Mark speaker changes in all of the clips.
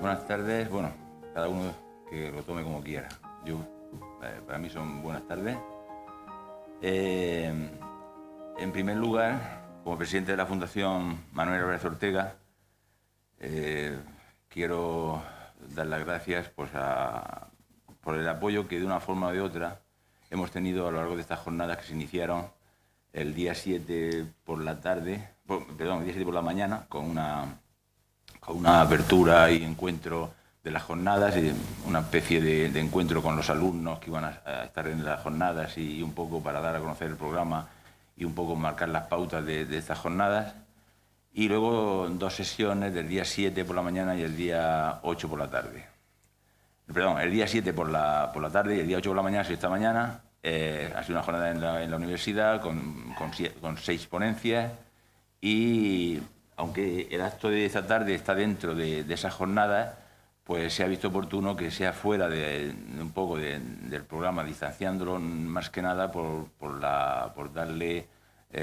Speaker 1: Buenas tardes, bueno, cada uno que lo tome como quiera. Para mí son buenas tardes. En primer lugar, como presidente de la Fundación Manuel Álvarez Ortega, quiero dar las gracias por el apoyo que de una forma o de otra hemos tenido a lo largo de estas jornadas que se iniciaron el día 7 por la tarde, el día 7 por la mañana, con una apertura y encuentro de las jornadas, y una especie de encuentro con los alumnos que iban a estar en las jornadas y un poco para dar a conocer el programa y un poco marcar las pautas de estas jornadas. Y luego 2 sesiones del día 7 por la mañana y el día 8 por la tarde. Perdón, el día 7 por la tarde y el día 8 por la mañana, esta mañana. Ha sido una jornada en la universidad con 6 ponencias, y aunque el acto de esta tarde está dentro de esas jornadas, pues se ha visto oportuno que sea fuera un poco del programa, distanciándolo más que nada por darle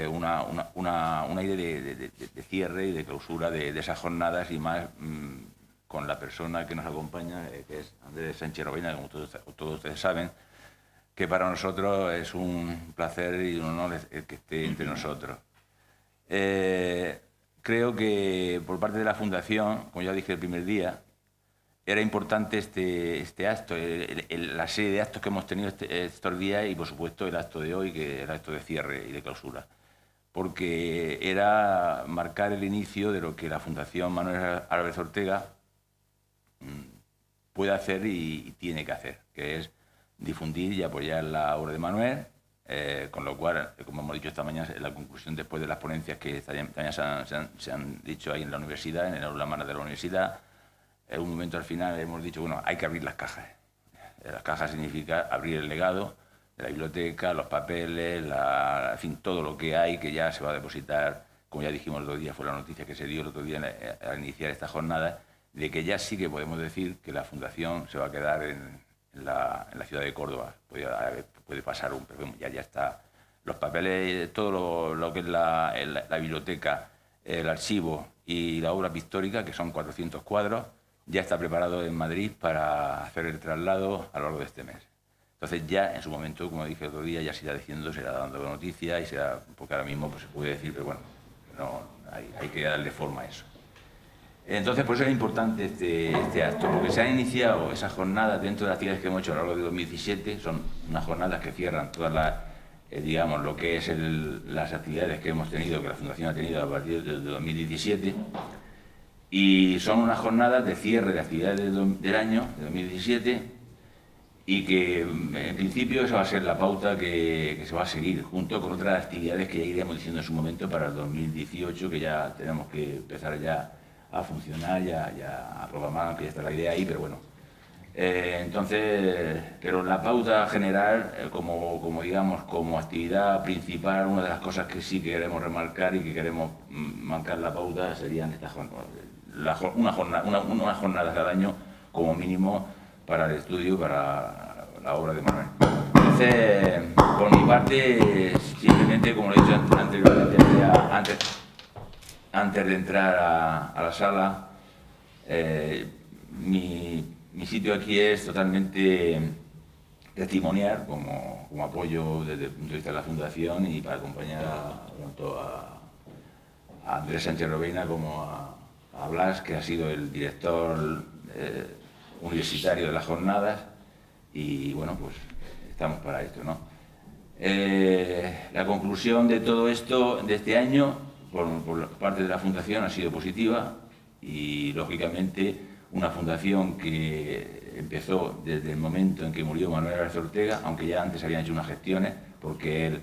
Speaker 1: un aire de cierre y de clausura de esas jornadas, y más con la persona que nos acompaña, que es Andrés Sánchez Rovira, como todos ustedes saben, que para nosotros es un placer y un honor el que esté entre nosotros. Creo que por parte de la Fundación, como ya dije el primer día, era importante este acto, la serie de actos que hemos tenido estos días, y por supuesto el acto de hoy, que es el acto de cierre y de clausura, porque era marcar el inicio de lo que la Fundación Manuel Álvarez Ortega puede hacer y tiene que hacer, que es difundir y apoyar la obra de Manuel. Con lo cual, como hemos dicho esta mañana, en la conclusión después de las ponencias que también se han dicho ahí en la universidad, en el aula magna de la universidad, en un momento al final hemos dicho, bueno, hay que abrir las cajas. Las cajas significa abrir el legado de la biblioteca, los papeles, en fin, todo lo que hay que ya se va a depositar, como ya dijimos el otro día, fue la noticia que se dio el otro día al iniciar esta jornada, de que ya sí que podemos decir que la Fundación se va a quedar en la ciudad de Córdoba. Puede pasar ya está. Los papeles, todo lo que es la biblioteca, el archivo y la obra pictórica, que son 400 cuadros, ya está preparado en Madrid para hacer el traslado a lo largo de este mes. Entonces ya en su momento, como dije el otro día, ya se irá diciendo, se irá dando noticias, y será, porque ahora mismo pues, se puede decir, pero bueno, no, hay que darle forma a eso. Entonces, por eso es importante este acto, porque se han iniciado esas jornadas dentro de las actividades que hemos hecho a lo largo de 2017. Son unas jornadas que cierran todas las, digamos, lo que es las actividades que hemos tenido, que la Fundación ha tenido a partir de 2017. Y son unas jornadas de cierre de actividades del año, de 2017, y que en principio esa va a ser la pauta que se va a seguir, junto con otras actividades que ya iremos diciendo en su momento para el 2018, que ya tenemos que empezar ya a funcionar, ya a programar, aunque ya está la idea ahí, pero bueno. Pero la pauta general, digamos, como actividad principal, una de las cosas que sí queremos remarcar y que queremos marcar la pauta serían estas jornadas, unas jornadas cada año, como mínimo, para el estudio, para la obra de Manuel. Entonces, por mi parte, simplemente, como lo he dicho anteriormente, antes de entrar a la sala, mi sitio aquí es totalmente testimonial, como apoyo desde el punto de vista de la Fundación, y para acompañar tanto a Andrés Sánchez Rovira como a Blas, que ha sido el director universitario de las jornadas, y bueno, pues estamos para esto, ¿no? La conclusión de todo esto, de este año, por parte de la Fundación, ha sido positiva, y lógicamente una fundación que empezó desde el momento en que murió Manuel Álvarez Ortega, aunque ya antes habían hecho unas gestiones, porque él,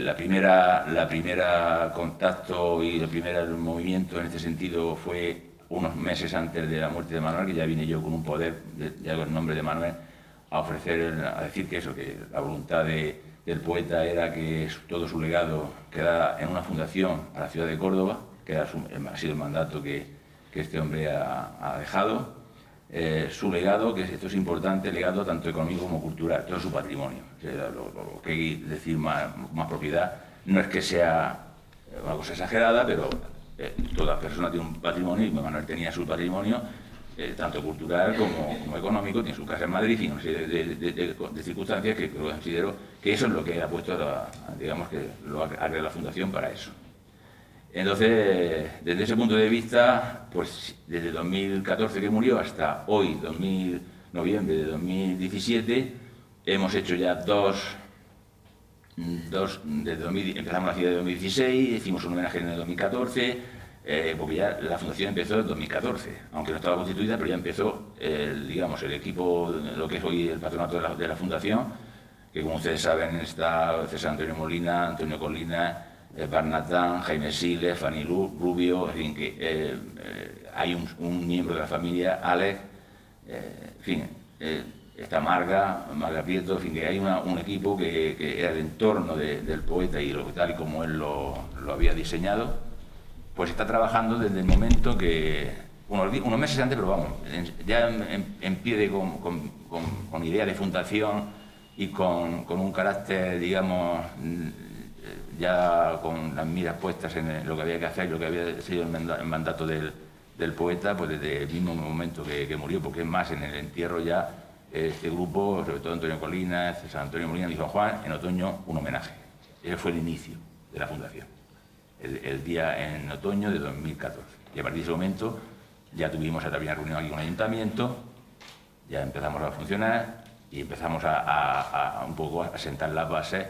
Speaker 1: la primera contacto y el primer movimiento en este sentido fue unos meses antes de la muerte de Manuel, que ya vine yo con un poder, ya con el nombre de Manuel, a decir que eso, que la voluntad del poeta era que todo su legado quedara en una fundación a la ciudad de Córdoba, que ha sido el mandato que este hombre ha dejado. Su legado, que esto es importante, legado tanto económico como cultural, todo su patrimonio. O sea, lo que hay que decir más propiedad, no es que sea una cosa exagerada, pero toda persona tiene un patrimonio, y Manuel tenía su patrimonio, tanto cultural como económico, tiene su casa en Madrid, y una serie de circunstancias que considero que eso es lo que ha puesto, digamos, que lo ha creado la Fundación para eso. Entonces, desde ese punto de vista, pues desde 2014 que murió hasta hoy, noviembre de 2017, hemos hecho ya empezamos la ciudad de 2016, hicimos un homenaje en el 2014, porque ya la fundación empezó en 2014, aunque no estaba constituida, pero ya empezó, digamos, el equipo, lo que es hoy el patronato de la fundación, que como ustedes saben está César Antonio Molina, Antonio Colina, Barnatán, Jaime Siles, Fanny Rubio, en fin, que hay un miembro de la familia, Alex, en fin, está Marga Prieto, en fin, que hay un equipo que era el entorno del poeta y tal y como él lo había diseñado, pues está trabajando desde el momento que, unos meses antes, pero vamos, ya en pie con idea de fundación y con un carácter, digamos, ya con las miras puestas en lo que había que hacer, lo que había sido el mandato del poeta, pues desde el mismo momento que murió, porque es más, en el entierro ya este grupo, sobre todo Antonio Colina, César Antonio Molina y San Juan, en otoño un homenaje. Ese fue el inicio de la fundación, el día en otoño de 2014. Y a partir de ese momento ya tuvimos la primera reunión aquí con el ayuntamiento, ya empezamos a funcionar y empezamos un poco a sentar las bases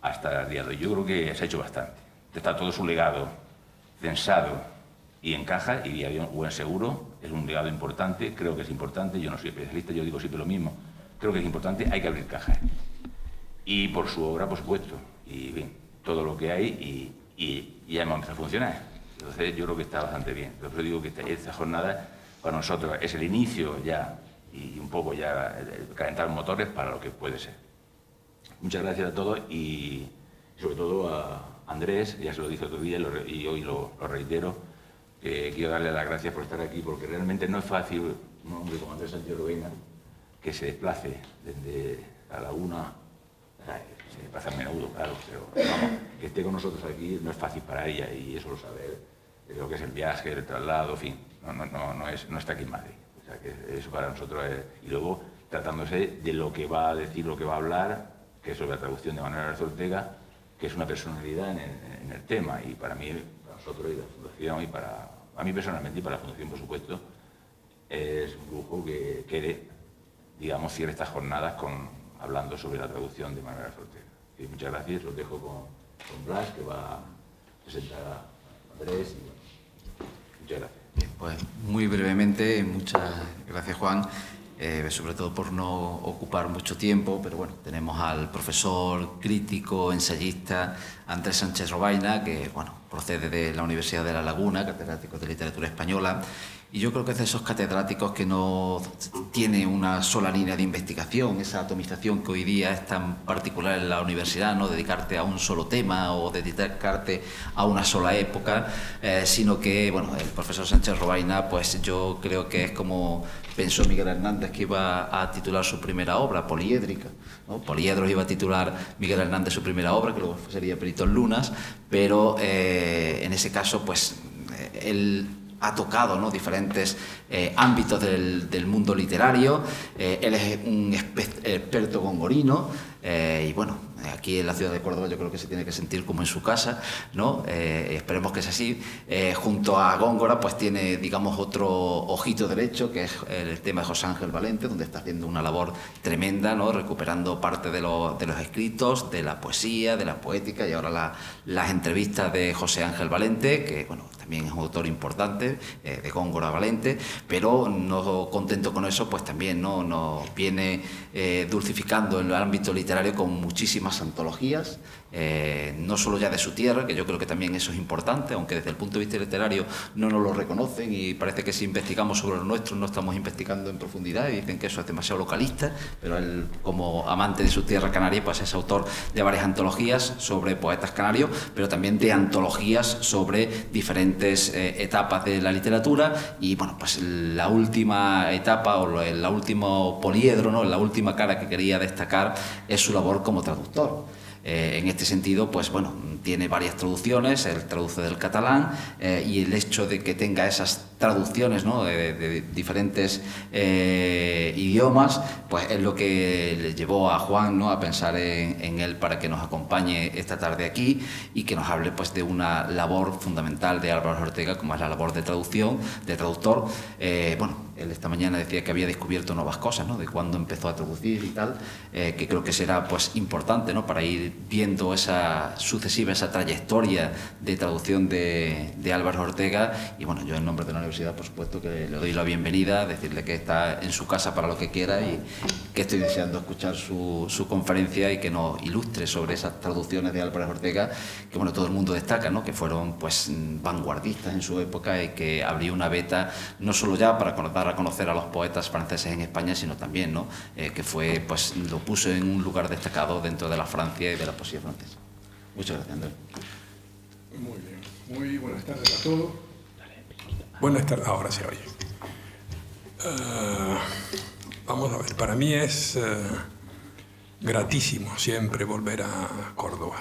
Speaker 1: hasta el día de hoy. Yo creo que se ha hecho bastante. Está todo su legado censado y encaja, y había un buen seguro, es un legado importante, creo que es importante, yo no soy especialista, yo digo siempre lo mismo, creo que es importante, hay que abrir cajas. Y por su obra, por supuesto, y bien, todo lo que hay, y ya hemos empezado a funcionar. Entonces yo creo que está bastante bien. Por eso digo que esta jornada para nosotros es el inicio ya, y un poco ya calentar motores para lo que puede ser. Muchas gracias a todos y sobre todo a Andrés, ya se lo dije otro día y hoy lo reitero, que quiero darle las gracias por estar aquí, porque realmente no es fácil un hombre como Andrés Sánchez Robaina que se desplace desde la laguna, se desplaza a menudo, claro, pero vamos, que esté con nosotros aquí no es fácil para ella, y eso lo sabe, lo que es el viaje, el traslado, en fin, no está aquí en Madrid. O sea, que eso para nosotros es, y luego tratándose de lo que va a decir, lo que va a hablar, que es sobre la traducción de Manuel Álvarez Ortega, que es una personalidad en el tema, y para mí, para nosotros y la Fundación, y a mí personalmente y para la Fundación, por supuesto, es un lujo que digamos, cierre estas jornadas hablando sobre la traducción de Manuel Álvarez Ortega. Y muchas gracias, los dejo con Blas, que va a presentar a Andrés, y bueno, muchas gracias.
Speaker 2: Bien, pues muy brevemente, muchas gracias, Juan. Sobre todo por no ocupar mucho tiempo, pero bueno, tenemos al profesor, crítico, ensayista Andrés Sánchez Robaina, que bueno, procede de la Universidad de La Laguna, catedrático de Literatura Española, y yo creo que es de esos catedráticos que no tiene una sola línea de investigación, esa atomización que hoy día es tan particular en la universidad, no dedicarte a un solo tema o dedicarte a una sola época, sino que, bueno, el profesor Sánchez Robaina, pues yo creo que es como pensó Miguel Hernández, que iba a titular su primera obra, Poliédrica, ¿no? Poliedros iba a titular Miguel Hernández su primera obra, que luego sería Peritos Lunas, pero en ese caso, pues él ha tocado, ¿no?, diferentes ámbitos del mundo literario. Él es un experto gongorino, y bueno, aquí en la ciudad de Córdoba yo creo que se tiene que sentir como en su casa, ¿no? Esperemos que sea así. Junto a Góngora pues tiene, digamos, otro ojito derecho, que es el tema de José Ángel Valente, donde está haciendo una labor tremenda, ¿no?, recuperando parte de los escritos, de la poesía, de la poética, y ahora las entrevistas de José Ángel Valente, que bueno, también es un autor importante, de Góngora Valente, pero no contento con eso, pues también, ¿no?, nos viene dulcificando en el ámbito literario con muchísimas antologías, no solo ya de su tierra, que yo creo que también eso es importante, aunque desde el punto de vista literario no nos lo reconocen y parece que si investigamos sobre lo nuestro no estamos investigando en profundidad y dicen que eso es demasiado localista, pero él, como amante de su tierra canaria, pues es autor de varias antologías sobre poetas canarios, pero también de antologías sobre diferentes etapas de la literatura. Y bueno, pues la última etapa o el último poliedro, ¿no?, la última cara que quería destacar es su labor como traductor. En este sentido, pues bueno, tiene varias traducciones, él traduce del catalán, y el hecho de que tenga esas traducciones, ¿no?, de diferentes idiomas, pues es lo que le llevó a Juan, ¿no?, a pensar en él para que nos acompañe esta tarde aquí y que nos hable pues de una labor fundamental de Álvaro Ortega, como es la labor de traducción, de traductor. Bueno, él esta mañana decía que había descubierto nuevas cosas, ¿no?, de cuándo empezó a traducir y tal, que creo que será pues importante, ¿no?, para ir viendo esa trayectoria de traducción de Álvaro Ortega. Y bueno, yo en nombre de la universidad, por supuesto, que le doy la bienvenida, decirle que está en su casa para lo que quiera y que estoy deseando escuchar su conferencia y que nos ilustre sobre esas traducciones de Álvaro Ortega, que bueno, todo el mundo destaca, ¿no?, que fueron pues vanguardistas en su época y que abrió una veta no solo ya para dar a conocer a los poetas franceses en España, sino también, ¿no?, que fue, pues lo puso en un lugar destacado dentro de la Francia y de la poesía francesa. Muchas gracias, Andrés.
Speaker 3: Muy bien. Muy buenas tardes a todos. Buenas tardes. Ahora se oye. Vamos a ver. Para mí es gratísimo siempre volver a Córdoba.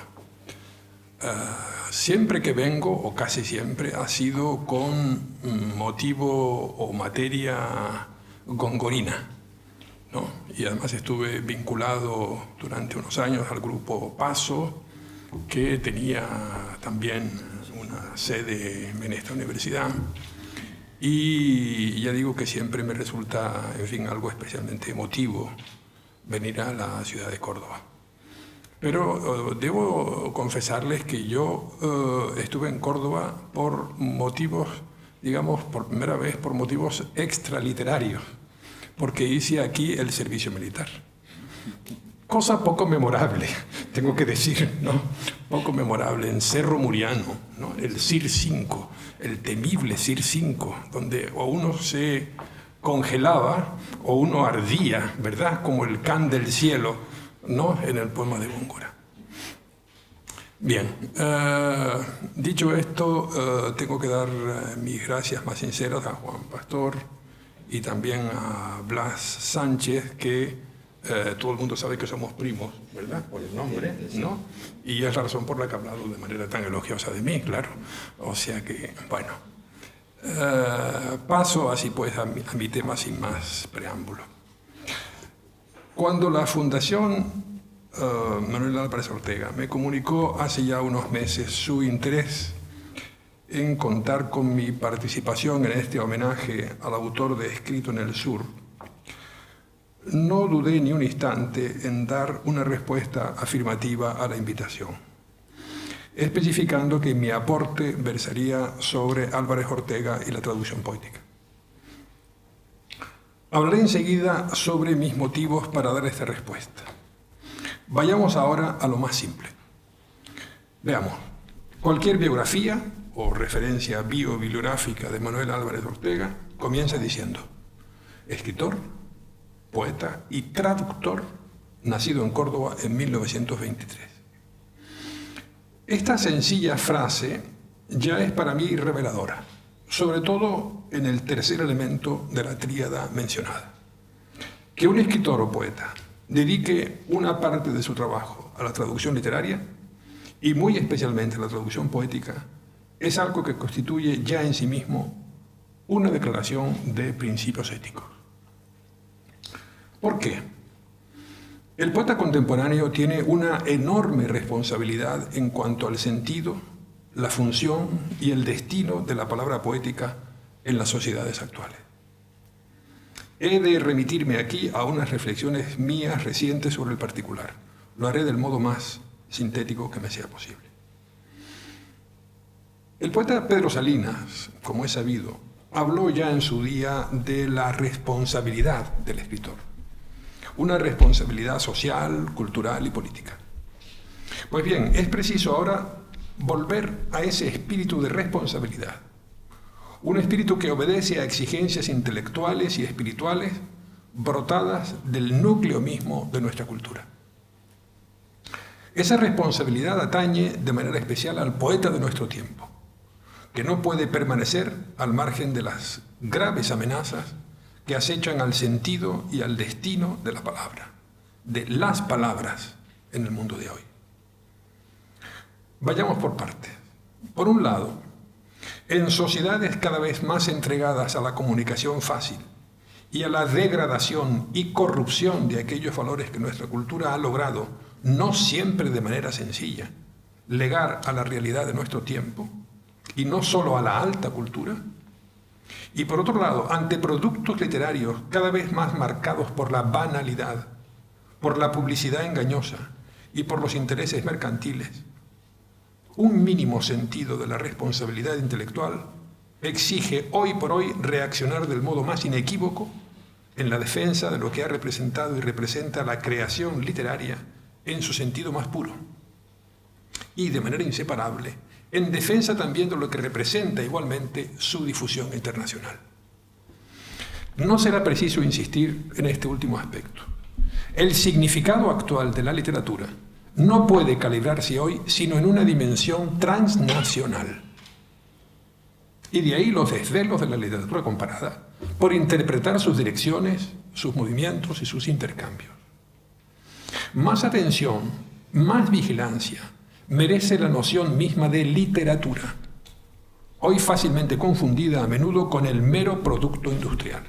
Speaker 3: Siempre que vengo, o casi siempre, ha sido con motivo o materia gongorina, ¿no? Y además estuve vinculado durante unos años al grupo Paso, que tenía también una sede en esta universidad. Y ya digo que siempre me resulta, en fin, algo especialmente emotivo venir a la ciudad de Córdoba. Pero debo confesarles que yo estuve en Córdoba por motivos, digamos, por primera vez por motivos extraliterarios, porque hice aquí el servicio militar. Cosa poco memorable, tengo que decir, ¿no? Poco memorable, en Cerro Muriano, ¿no?, el CIR 5, el temible CIR 5, donde o uno se congelaba o uno ardía, ¿verdad?, como el can del cielo, ¿no?, en el poema de Góngora. Bien, dicho esto, tengo que dar mis gracias más sinceras a Juan Pastor y también a Blas Sánchez, que todo el mundo sabe que somos primos, ¿verdad?, por el nombre, ¿no? Y es la razón por la que ha hablado de manera tan elogiosa de mí, claro. O sea que, bueno, paso así pues a mi tema sin más preámbulo. Cuando la Fundación Manuel Álvarez Ortega me comunicó hace ya unos meses su interés en contar con mi participación en este homenaje al autor de Escrito en el Sur, no dudé ni un instante en dar una respuesta afirmativa a la invitación, especificando que mi aporte versaría sobre Álvarez Ortega y la traducción poética. Hablaré enseguida sobre mis motivos para dar esta respuesta. Vayamos ahora a lo más simple. Veamos, cualquier biografía o referencia biobibliográfica de Manuel Álvarez Ortega comienza diciendo: escritor, poeta y traductor, nacido en Córdoba en 1923. Esta sencilla frase ya es para mí reveladora, sobre todo en el tercer elemento de la tríada mencionada. Que un escritor o poeta dedique una parte de su trabajo a la traducción literaria, y muy especialmente a la traducción poética, es algo que constituye ya en sí mismo una declaración de principios éticos. ¿Por qué? El poeta contemporáneo tiene una enorme responsabilidad en cuanto al sentido, la función y el destino de la palabra poética en las sociedades actuales. He de remitirme aquí a unas reflexiones mías recientes sobre el particular. Lo haré del modo más sintético que me sea posible. El poeta Pedro Salinas, como es sabido, habló ya en su día de la responsabilidad del escritor. Una responsabilidad social, cultural y política. Pues bien, es preciso ahora volver a ese espíritu de responsabilidad. Un espíritu que obedece a exigencias intelectuales y espirituales brotadas del núcleo mismo de nuestra cultura. Esa responsabilidad atañe de manera especial al poeta de nuestro tiempo, que no puede permanecer al margen de las graves amenazas que acechan al sentido y al destino de la palabra, de las palabras en el mundo de hoy. Vayamos por partes. Por un lado, en sociedades cada vez más entregadas a la comunicación fácil y a la degradación y corrupción de aquellos valores que nuestra cultura ha logrado, no siempre de manera sencilla, legar a la realidad de nuestro tiempo, y no solo a la alta cultura. Y por otro lado, ante productos literarios cada vez más marcados por la banalidad, por la publicidad engañosa y por los intereses mercantiles, un mínimo sentido de la responsabilidad intelectual exige hoy por hoy reaccionar del modo más inequívoco en la defensa de lo que ha representado y representa la creación literaria en su sentido más puro, y de manera inseparable en defensa también de lo que representa igualmente su difusión internacional. No será preciso insistir en este último aspecto. El significado actual de la literatura no puede calibrarse hoy sino en una dimensión transnacional. Y de ahí los desvelos de la literatura comparada por interpretar sus direcciones, sus movimientos y sus intercambios. Más atención, más vigilancia merece la noción misma de literatura, hoy fácilmente confundida a menudo con el mero producto industrial.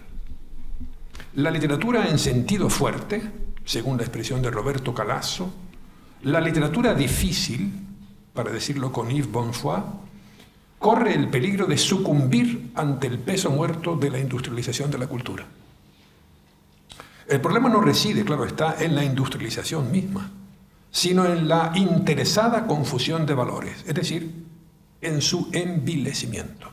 Speaker 3: La literatura en sentido fuerte, según la expresión de Roberto Calasso, la literatura difícil, para decirlo con Yves Bonfoy, corre el peligro de sucumbir ante el peso muerto de la industrialización de la cultura. El problema no reside, claro está, en la industrialización misma, sino en la interesada confusión de valores, es decir, en su envilecimiento.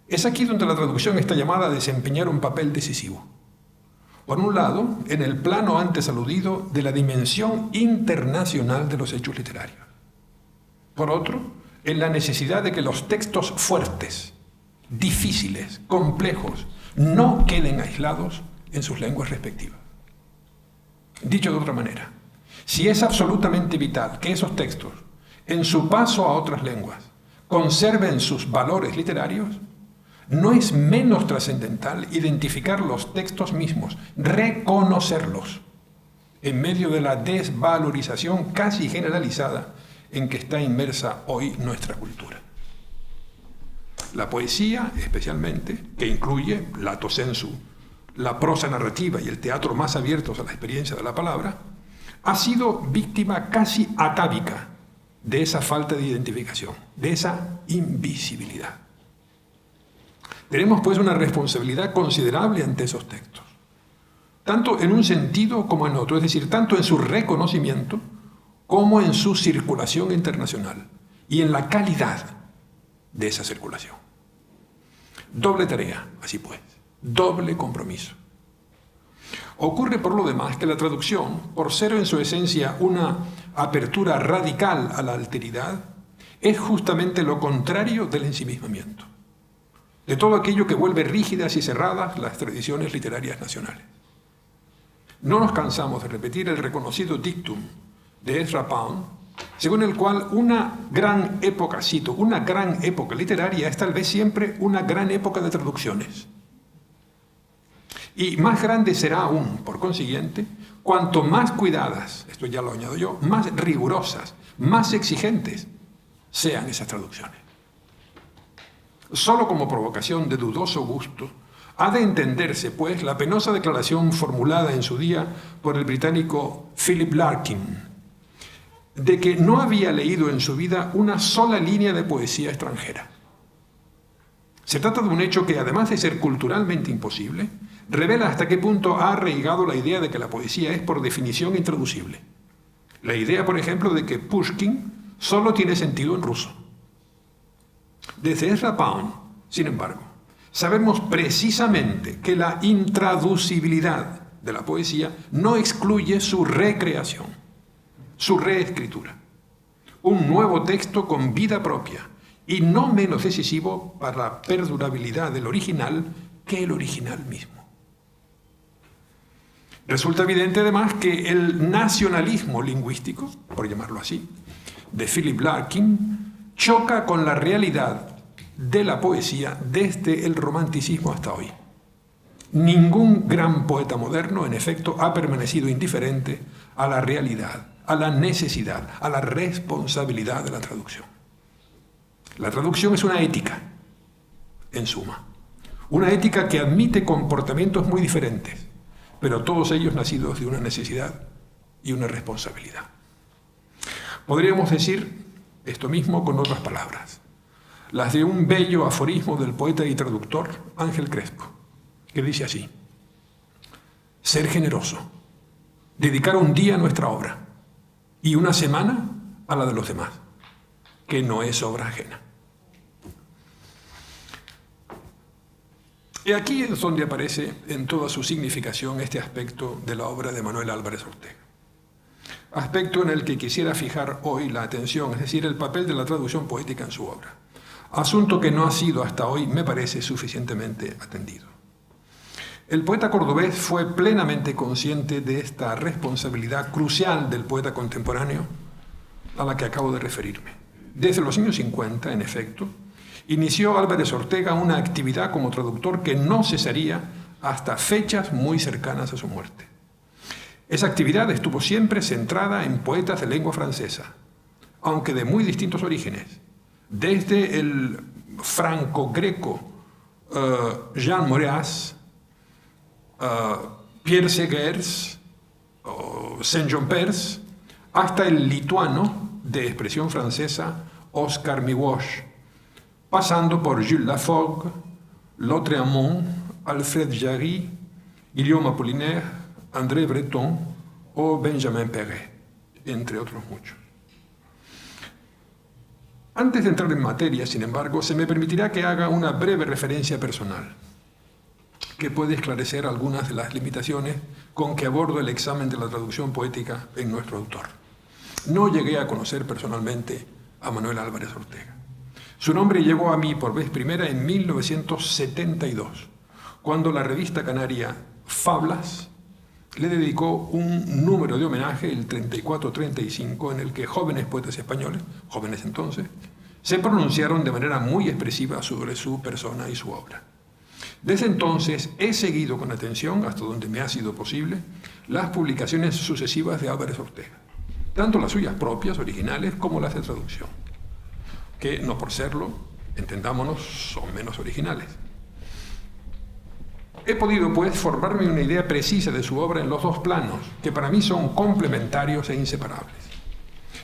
Speaker 3: Es aquí donde la traducción está llamada a desempeñar un papel decisivo. Por un lado, en el plano antes aludido de la dimensión internacional de los hechos literarios. Por otro, en la necesidad de que los textos fuertes, difíciles, complejos, no queden aislados en sus lenguas respectivas. Dicho de otra manera, si es absolutamente vital que esos textos, en su paso a otras lenguas, conserven sus valores literarios, no es menos trascendental identificar los textos mismos, reconocerlos, en medio de la desvalorización casi generalizada en que está inmersa hoy nuestra cultura. La poesía, especialmente, que incluye, lato sensu, la prosa narrativa y el teatro más abiertos a la experiencia de la palabra, ha sido víctima casi atávica de esa falta de identificación, de esa invisibilidad. Tenemos pues una responsabilidad considerable ante esos textos, tanto en un sentido como en otro, es decir, tanto en su reconocimiento como en su circulación internacional y en la calidad de esa circulación. Doble tarea, así pues, doble compromiso. Ocurre por lo demás que la traducción, por ser en su esencia una apertura radical a la alteridad, es justamente lo contrario del ensimismamiento, de todo aquello que vuelve rígidas y cerradas las tradiciones literarias nacionales. No nos cansamos de repetir el reconocido dictum de Ezra Pound, según el cual una gran época, cito, una gran época literaria es tal vez siempre una gran época de traducciones. Y más grande será aún, por consiguiente, cuanto más cuidadas, esto ya lo añado yo, más rigurosas, más exigentes sean esas traducciones. Solo como provocación de dudoso gusto ha de entenderse, pues, la penosa declaración formulada en su día por el británico Philip Larkin, de que no había leído en su vida una sola línea de poesía extranjera. Se trata de un hecho que, además de ser culturalmente imposible, revela hasta qué punto ha arraigado la idea de que la poesía es por definición intraducible. La idea, por ejemplo, de que Pushkin solo tiene sentido en ruso. Desde Ezra Pound, sin embargo, sabemos precisamente que la intraducibilidad de la poesía no excluye su recreación. su reescritura. Un nuevo texto con vida propia y no menos decisivo para la perdurabilidad del original que el original mismo. Resulta evidente además que el nacionalismo lingüístico, por llamarlo así, de Philip Larkin, choca con la realidad de la poesía desde el romanticismo hasta hoy. Ningún gran poeta moderno, en efecto, ha permanecido indiferente a la realidad, a la necesidad, a la responsabilidad de la traducción. La traducción es una ética, en suma. Una ética que admite comportamientos muy diferentes, pero todos ellos nacidos de una necesidad y una responsabilidad. Podríamos decir esto mismo con otras palabras, las de un bello aforismo del poeta y traductor Ángel Crespo, que dice así: ser generoso, dedicar un día a nuestra obra y una semana a la de los demás, que no es obra ajena. Y aquí es donde aparece en toda su significación este aspecto de la obra de Manuel Álvarez Ortega. Aspecto en el que quisiera fijar hoy la atención, es decir, el papel de la traducción poética en su obra. Asunto que no ha sido hasta hoy, me parece, suficientemente atendido. El poeta cordobés fue plenamente consciente de esta responsabilidad crucial del poeta contemporáneo a la que acabo de referirme. Desde los años 50, en efecto, inició Álvarez Ortega una actividad como traductor que no cesaría hasta fechas muy cercanas a su muerte. Esa actividad estuvo siempre centrada en poetas de lengua francesa, aunque de muy distintos orígenes, desde el franco-greco Jean Moreas, Pierre Segers o Saint-Jean-Pers, hasta el lituano de expresión francesa Oscar Miwosh, pasando por Jules Laforgue, Lautréamont, Alfred Jarry, Guillaume Apollinaire, André Breton o Benjamin Perret, entre otros muchos. Antes de entrar en materia, sin embargo, se me permitirá que haga una breve referencia personal, que puede esclarecer algunas de las limitaciones con que abordo el examen de la traducción poética en nuestro autor. No llegué a conocer personalmente a Manuel Álvarez Ortega. Su nombre llegó a mí por vez primera en 1972, cuando la revista canaria Fablas le dedicó un número de homenaje, el 34-35, en el que jóvenes poetas españoles, jóvenes entonces, se pronunciaron de manera muy expresiva sobre su persona y su obra. Desde entonces he seguido con atención, hasta donde me ha sido posible, las publicaciones sucesivas de Álvarez Ortega, tanto las suyas propias, originales, como las de traducción, que, no por serlo, entendámonos, son menos originales. He podido, pues, formarme una idea precisa de su obra en los dos planos, que para mí son complementarios e inseparables.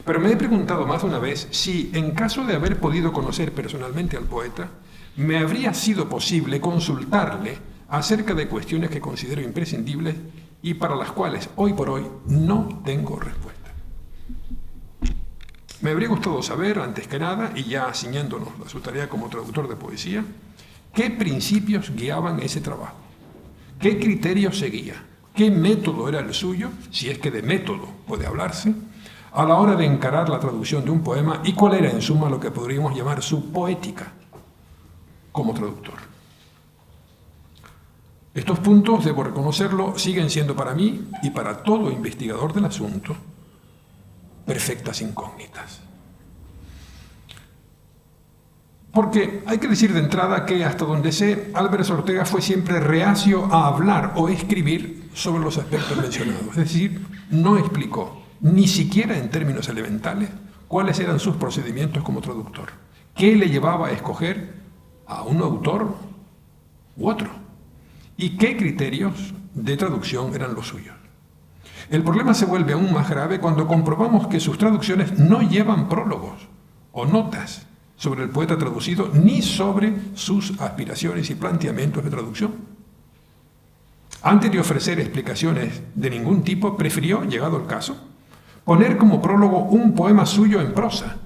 Speaker 3: Pero me he preguntado más de una vez si, en caso de haber podido conocer personalmente al poeta, me habría sido posible consultarle acerca de cuestiones que considero imprescindibles y para las cuales, hoy por hoy, no tengo respuesta. Me habría gustado saber, antes que nada, y ya ciñéndonos a su tarea como traductor de poesía, qué principios guiaban ese trabajo. ¿Qué criterios seguía? ¿Qué método era el suyo, si es que de método puede hablarse, a la hora de encarar la traducción de un poema y cuál era en suma lo que podríamos llamar su poética como traductor? Estos puntos, debo reconocerlo, siguen siendo para mí y para todo investigador del asunto perfectas incógnitas. Porque hay que decir de entrada que, hasta donde sé, Álvarez Ortega fue siempre reacio a hablar o escribir sobre los aspectos mencionados. Es decir, no explicó, ni siquiera en términos elementales, cuáles eran sus procedimientos como traductor. ¿Qué le llevaba a escoger a un autor u otro? ¿Y qué criterios de traducción eran los suyos? El problema se vuelve aún más grave cuando comprobamos que sus traducciones no llevan prólogos o notas sobre el poeta traducido, ni sobre sus aspiraciones y planteamientos de traducción. Antes de ofrecer explicaciones de ningún tipo, prefirió, llegado el caso, poner como prólogo un poema suyo en prosa,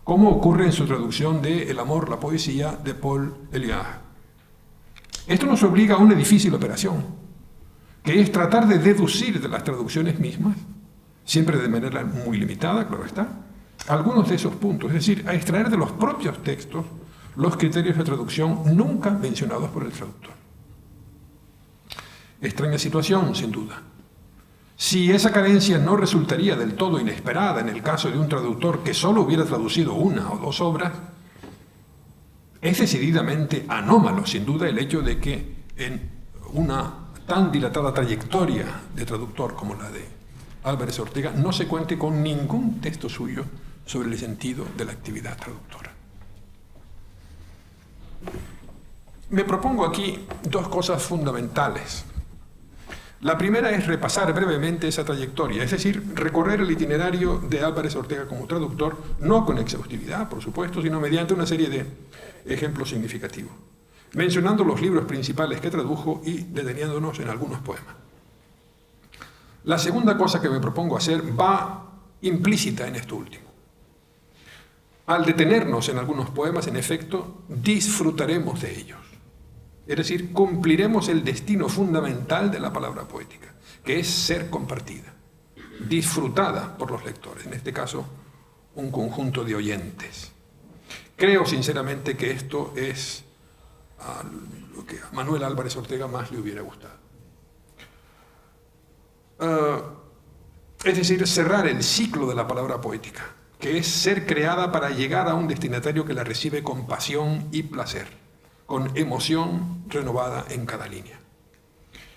Speaker 3: como ocurre en su traducción de El amor, la poesía, de Paul Éluard. Esto nos obliga a una difícil operación, que es tratar de deducir de las traducciones mismas siempre de manera muy limitada, claro está, algunos de esos puntos, es decir, a extraer de los propios textos los criterios de traducción nunca mencionados por el traductor. Extraña situación, sin duda. Si esa carencia no resultaría del todo inesperada en el caso de un traductor que solo hubiera traducido una o dos obras, es decididamente anómalo, sin duda, el hecho de que en una tan dilatada trayectoria de traductor como la de Álvarez Ortega no se cuente con ningún texto suyo sobre el sentido de la actividad traductora. Me propongo aquí dos cosas fundamentales. La primera es repasar brevemente esa trayectoria, es decir, recorrer el itinerario de Álvarez Ortega como traductor, no con exhaustividad, por supuesto, sino mediante una serie de ejemplos significativos, mencionando los libros principales que tradujo y deteniéndonos en algunos poemas. La segunda cosa que me propongo hacer va implícita en esto último. Al detenernos en algunos poemas, en efecto, disfrutaremos de ellos. Es decir, cumpliremos el destino fundamental de la palabra poética, que es ser compartida, disfrutada por los lectores, en este caso, un conjunto de oyentes. Creo sinceramente que esto es lo que a Manuel Álvarez Ortega más le hubiera gustado. Es decir, cerrar el ciclo de la palabra poética, que es ser creada para llegar a un destinatario que la recibe con pasión y placer, con emoción renovada en cada línea.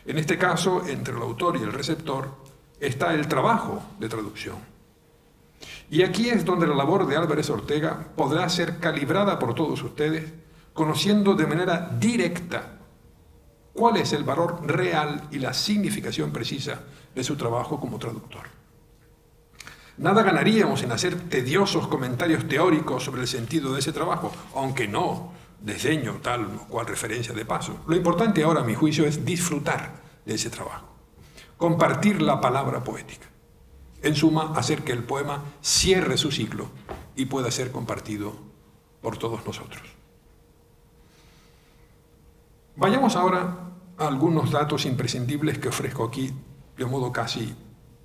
Speaker 3: En este caso, entre el autor y el receptor, está el trabajo de traducción. Y aquí es donde la labor de Álvarez Ortega podrá ser calibrada por todos ustedes, conociendo de manera directa cuál es el valor real y la significación precisa de su trabajo como traductor. Nada ganaríamos en hacer tediosos comentarios teóricos sobre el sentido de ese trabajo, aunque no desdeño tal o cual referencia de paso. Lo importante ahora, a mi juicio, es disfrutar de ese trabajo, compartir la palabra poética. En suma, hacer que el poema cierre su ciclo y pueda ser compartido por todos nosotros. Vayamos ahora a algunos datos imprescindibles que ofrezco aquí de modo casi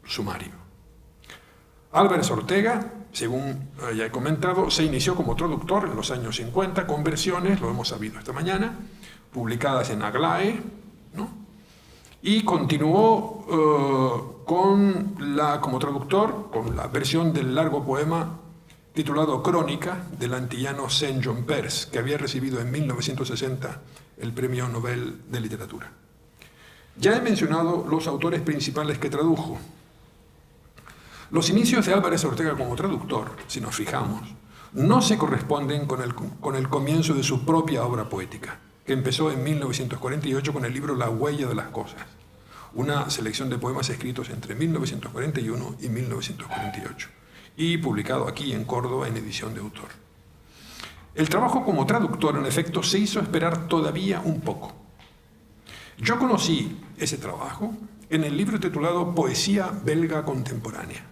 Speaker 3: sumario. Álvarez Ortega, según ya he comentado, se inició como traductor en los años 50 con versiones, lo hemos sabido esta mañana, publicadas en Aglaé, ¿no? Y continuó como traductor con la versión del largo poema titulado Crónica del antillano Saint John Perse, que había recibido en 1960 el Premio Nobel de Literatura. Ya he mencionado los autores principales que tradujo. Los inicios de Álvarez Ortega como traductor, si nos fijamos, no se corresponden con el comienzo de su propia obra poética, que empezó en 1948 con el libro La huella de las cosas, una selección de poemas escritos entre 1941 y 1948, y publicado aquí en Córdoba en edición de autor. El trabajo como traductor, en efecto, se hizo esperar todavía un poco. Yo conocí ese trabajo en el libro titulado Poesía belga contemporánea,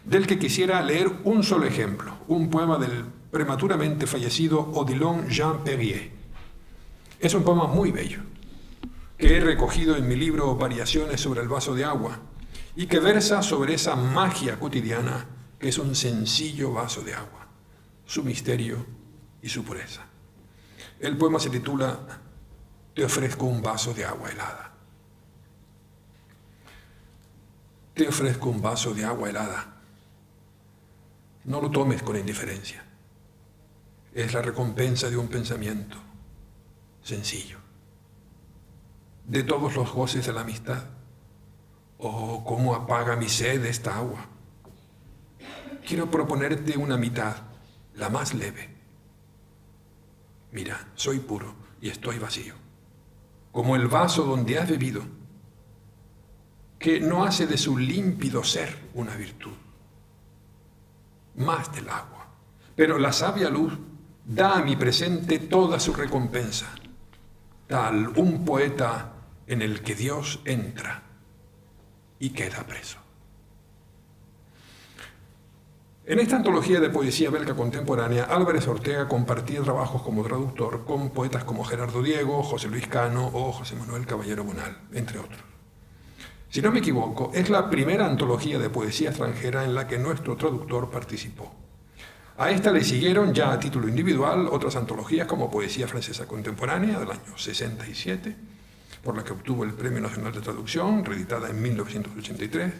Speaker 3: del que quisiera leer un solo ejemplo, un poema del prematuramente fallecido Odilon Jean Perrier. Es un poema muy bello, que he recogido en mi libro Variaciones sobre el vaso de agua, y que versa sobre esa magia cotidiana que es un sencillo vaso de agua, su misterio y su pureza. El poema se titula Te ofrezco un vaso de agua helada. Te ofrezco un vaso de agua helada. No lo tomes con indiferencia. Es la recompensa de un pensamiento sencillo. De todos los goces de la amistad. Oh, cómo apaga mi sed esta agua. Quiero proponerte una mitad, la más leve. Mira, soy puro y estoy vacío. Como el vaso donde has bebido, que no hace de su límpido ser una virtud. Más del agua. Pero la sabia luz da a mi presente toda su recompensa, tal un poeta en el que Dios entra y queda preso. En esta antología de poesía belga contemporánea, Álvarez Ortega compartía trabajos como traductor con poetas como Gerardo Diego, José Luis Cano o José Manuel Caballero Bonal, entre otros. Si no me equivoco, es la primera antología de poesía extranjera en la que nuestro traductor participó. A esta le siguieron ya a título individual otras antologías como Poesía Francesa Contemporánea del año 67, por la que obtuvo el Premio Nacional de Traducción, reeditada en 1983,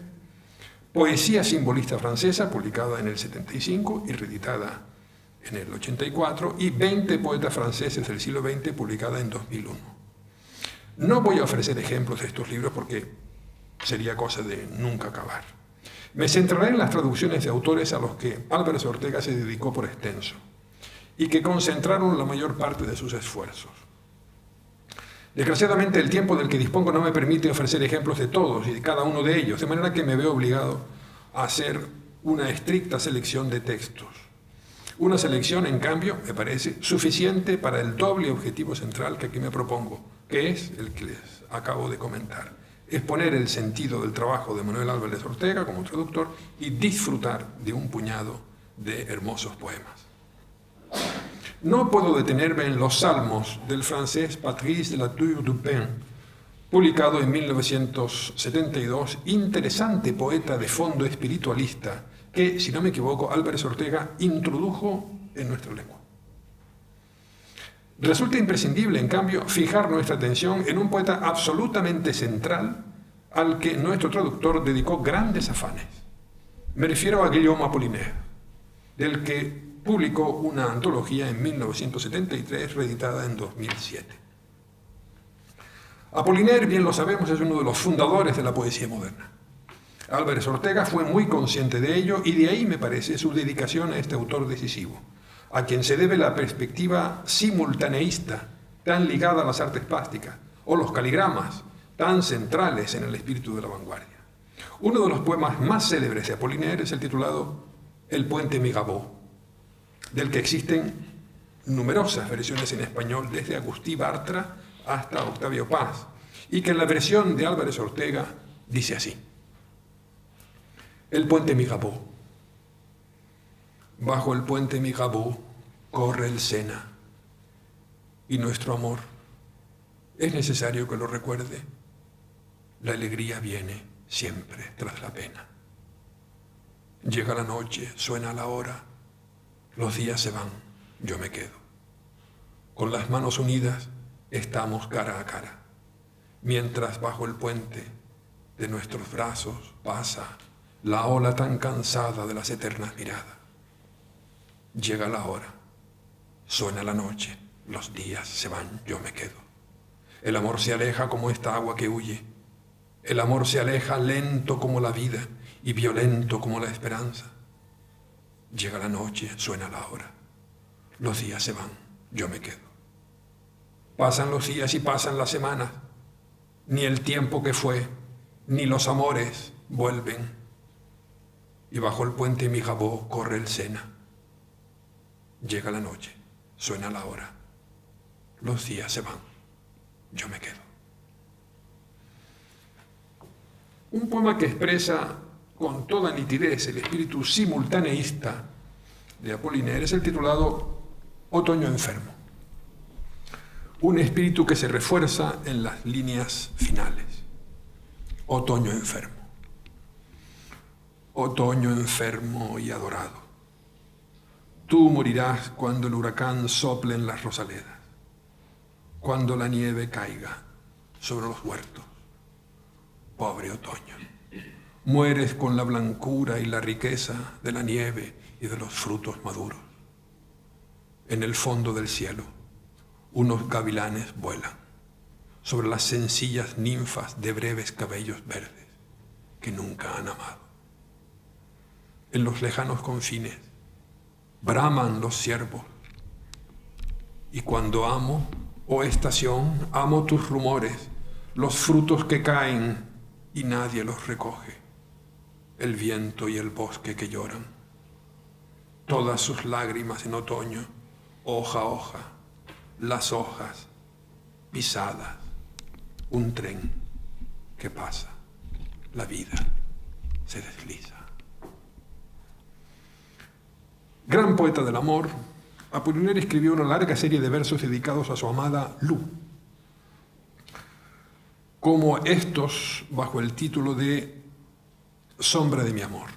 Speaker 3: Poesía Simbolista Francesa, publicada en el 75 y reeditada en el 84, y 20 poetas franceses del siglo XX, publicada en 2001. No voy a ofrecer ejemplos de estos libros porque sería cosa de nunca acabar. Me centraré en las traducciones de autores a los que Álvarez Ortega se dedicó por extenso y que concentraron la mayor parte de sus esfuerzos. Desgraciadamente, el tiempo del que dispongo no me permite ofrecer ejemplos de todos y de cada uno de ellos, de manera que me veo obligado a hacer una estricta selección de textos. Una selección, en cambio, me parece suficiente para el doble objetivo central que aquí me propongo, que es el que les acabo de comentar: exponer el sentido del trabajo de Manuel Álvarez Ortega como traductor y disfrutar de un puñado de hermosos poemas. No puedo detenerme en los salmos del francés Patrice de la Tour-du-Pin, publicado en 1972, interesante poeta de fondo espiritualista que, si no me equivoco, Álvarez Ortega introdujo en nuestra lengua. Resulta imprescindible, en cambio, fijar nuestra atención en un poeta absolutamente central al que nuestro traductor dedicó grandes afanes. Me refiero a Guillaume Apollinaire, del que publicó una antología en 1973, reeditada en 2007. Apollinaire, bien lo sabemos, es uno de los fundadores de la poesía moderna. Álvarez Ortega fue muy consciente de ello y de ahí, me parece, su dedicación a este autor decisivo, a quien se debe la perspectiva simultaneísta tan ligada a las artes plásticas, o los caligramas tan centrales en el espíritu de la vanguardia. Uno de los poemas más célebres de Apollinaire es el titulado El puente Mirabeau, del que existen numerosas versiones en español, desde Agustí Bartra hasta Octavio Paz, y que en la versión de Álvarez Ortega dice así: El puente Mirabeau. Bajo el puente Mirabeau corre el Sena, y nuestro amor es necesario que lo recuerde. La alegría viene siempre tras la pena. Llega la noche, suena la hora, los días se van, yo me quedo. Con las manos unidas estamos cara a cara, mientras bajo el puente de nuestros brazos pasa la ola tan cansada de las eternas miradas. Llega la hora, suena la noche, los días se van, yo me quedo. El amor se aleja como esta agua que huye. El amor se aleja lento como la vida y violento como la esperanza. Llega la noche, suena la hora. Los días se van, yo me quedo. Pasan los días y pasan las semanas. Ni el tiempo que fue, ni los amores vuelven. Y bajo el puente Mirabeau corre el Sena. Llega la noche, suena la hora. Los días se van, yo me quedo. Un poema que expresa con toda nitidez el espíritu simultaneísta de Apollinaire es el titulado Otoño enfermo. Un espíritu que se refuerza en las líneas finales. Otoño enfermo. Otoño enfermo y adorado. Tú morirás cuando el huracán sople en las rosaledas, cuando la nieve caiga sobre los huertos. Pobre otoño, mueres con la blancura y la riqueza de la nieve y de los frutos maduros. En el fondo del cielo, unos gavilanes vuelan sobre las sencillas ninfas de breves cabellos verdes que nunca han amado. En los lejanos confines braman los ciervos, y cuando amo, oh estación, amo tus rumores, los frutos que caen y nadie los recoge, el viento y el bosque que lloran, todas sus lágrimas en otoño, hoja a hoja, las hojas pisadas, un tren que pasa, la vida se desliza. Gran poeta del amor, Apollinaire escribió una larga serie de versos dedicados a su amada Lu. como estos bajo el título de Sombra de mi amor.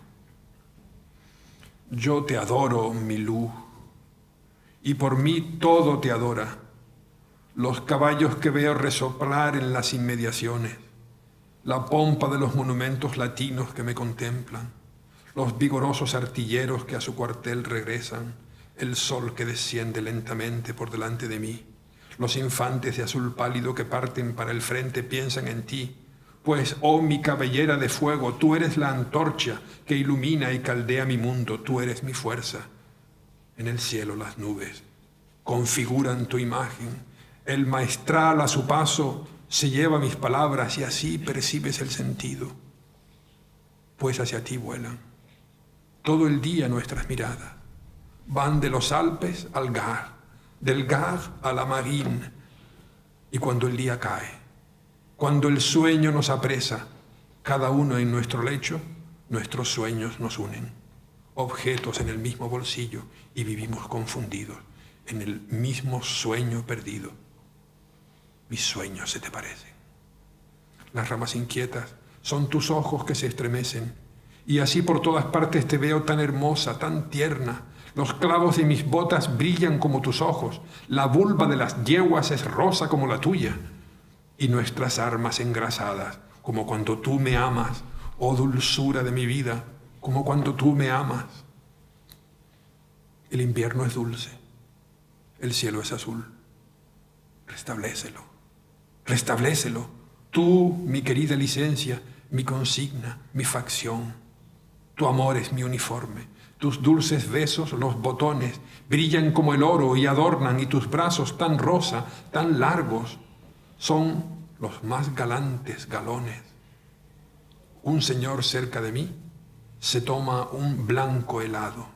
Speaker 3: Yo te adoro, mi luz, y por mí todo te adora. Los caballos que veo resoplar en las inmediaciones, la pompa de los monumentos latinos que me contemplan, los vigorosos artilleros que a su cuartel regresan, el sol que desciende lentamente por delante de mí, los infantes de azul pálido que parten para el frente piensan en ti, pues, oh mi cabellera de fuego, tú eres la antorcha que ilumina y caldea mi mundo, tú eres mi fuerza. En el cielo las nubes configuran tu imagen, el maestral a su paso se lleva mis palabras y así percibes el sentido, pues hacia ti vuelan. Todo el día nuestras miradas van de los Alpes al Gard, del Gard a la Marine, y cuando el día cae, cuando el sueño nos apresa, cada uno en nuestro lecho, nuestros sueños nos unen, objetos en el mismo bolsillo, y vivimos confundidos en el mismo sueño perdido. Mis sueños se te parecen. Las ramas inquietas son tus ojos que se estremecen, y así por todas partes te veo tan hermosa, tan tierna. Los clavos de mis botas brillan como tus ojos, la vulva de las yeguas es rosa como la tuya, y nuestras armas engrasadas, como cuando tú me amas, oh dulzura de mi vida, como cuando tú me amas. El invierno es dulce, el cielo es azul. Restablécelo, restablécelo. Tú, mi querida licencia, mi consigna, mi facción. Tu amor es mi uniforme. Tus dulces besos, los botones, brillan como el oro y adornan, y tus brazos tan rosa, tan largos, son los más galantes galones. Un señor cerca de mí se toma un blanco helado.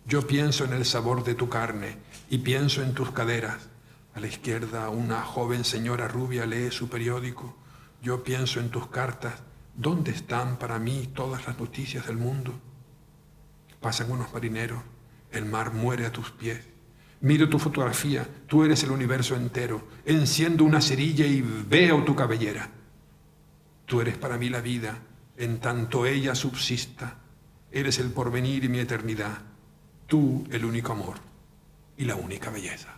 Speaker 3: Yo pienso en el sabor de tu carne y pienso en tus caderas. A la izquierda una joven señora rubia lee su periódico. Yo pienso en tus cartas. ¿Dónde están para mí todas las noticias del mundo? Pasan unos marineros, el mar muere a tus pies. Miro tu fotografía, tú eres el universo entero. Enciendo una cerilla y veo tu cabellera. Tú eres para mí la vida, en tanto ella subsista. Eres el porvenir y mi eternidad. Tú el único amor y la única belleza.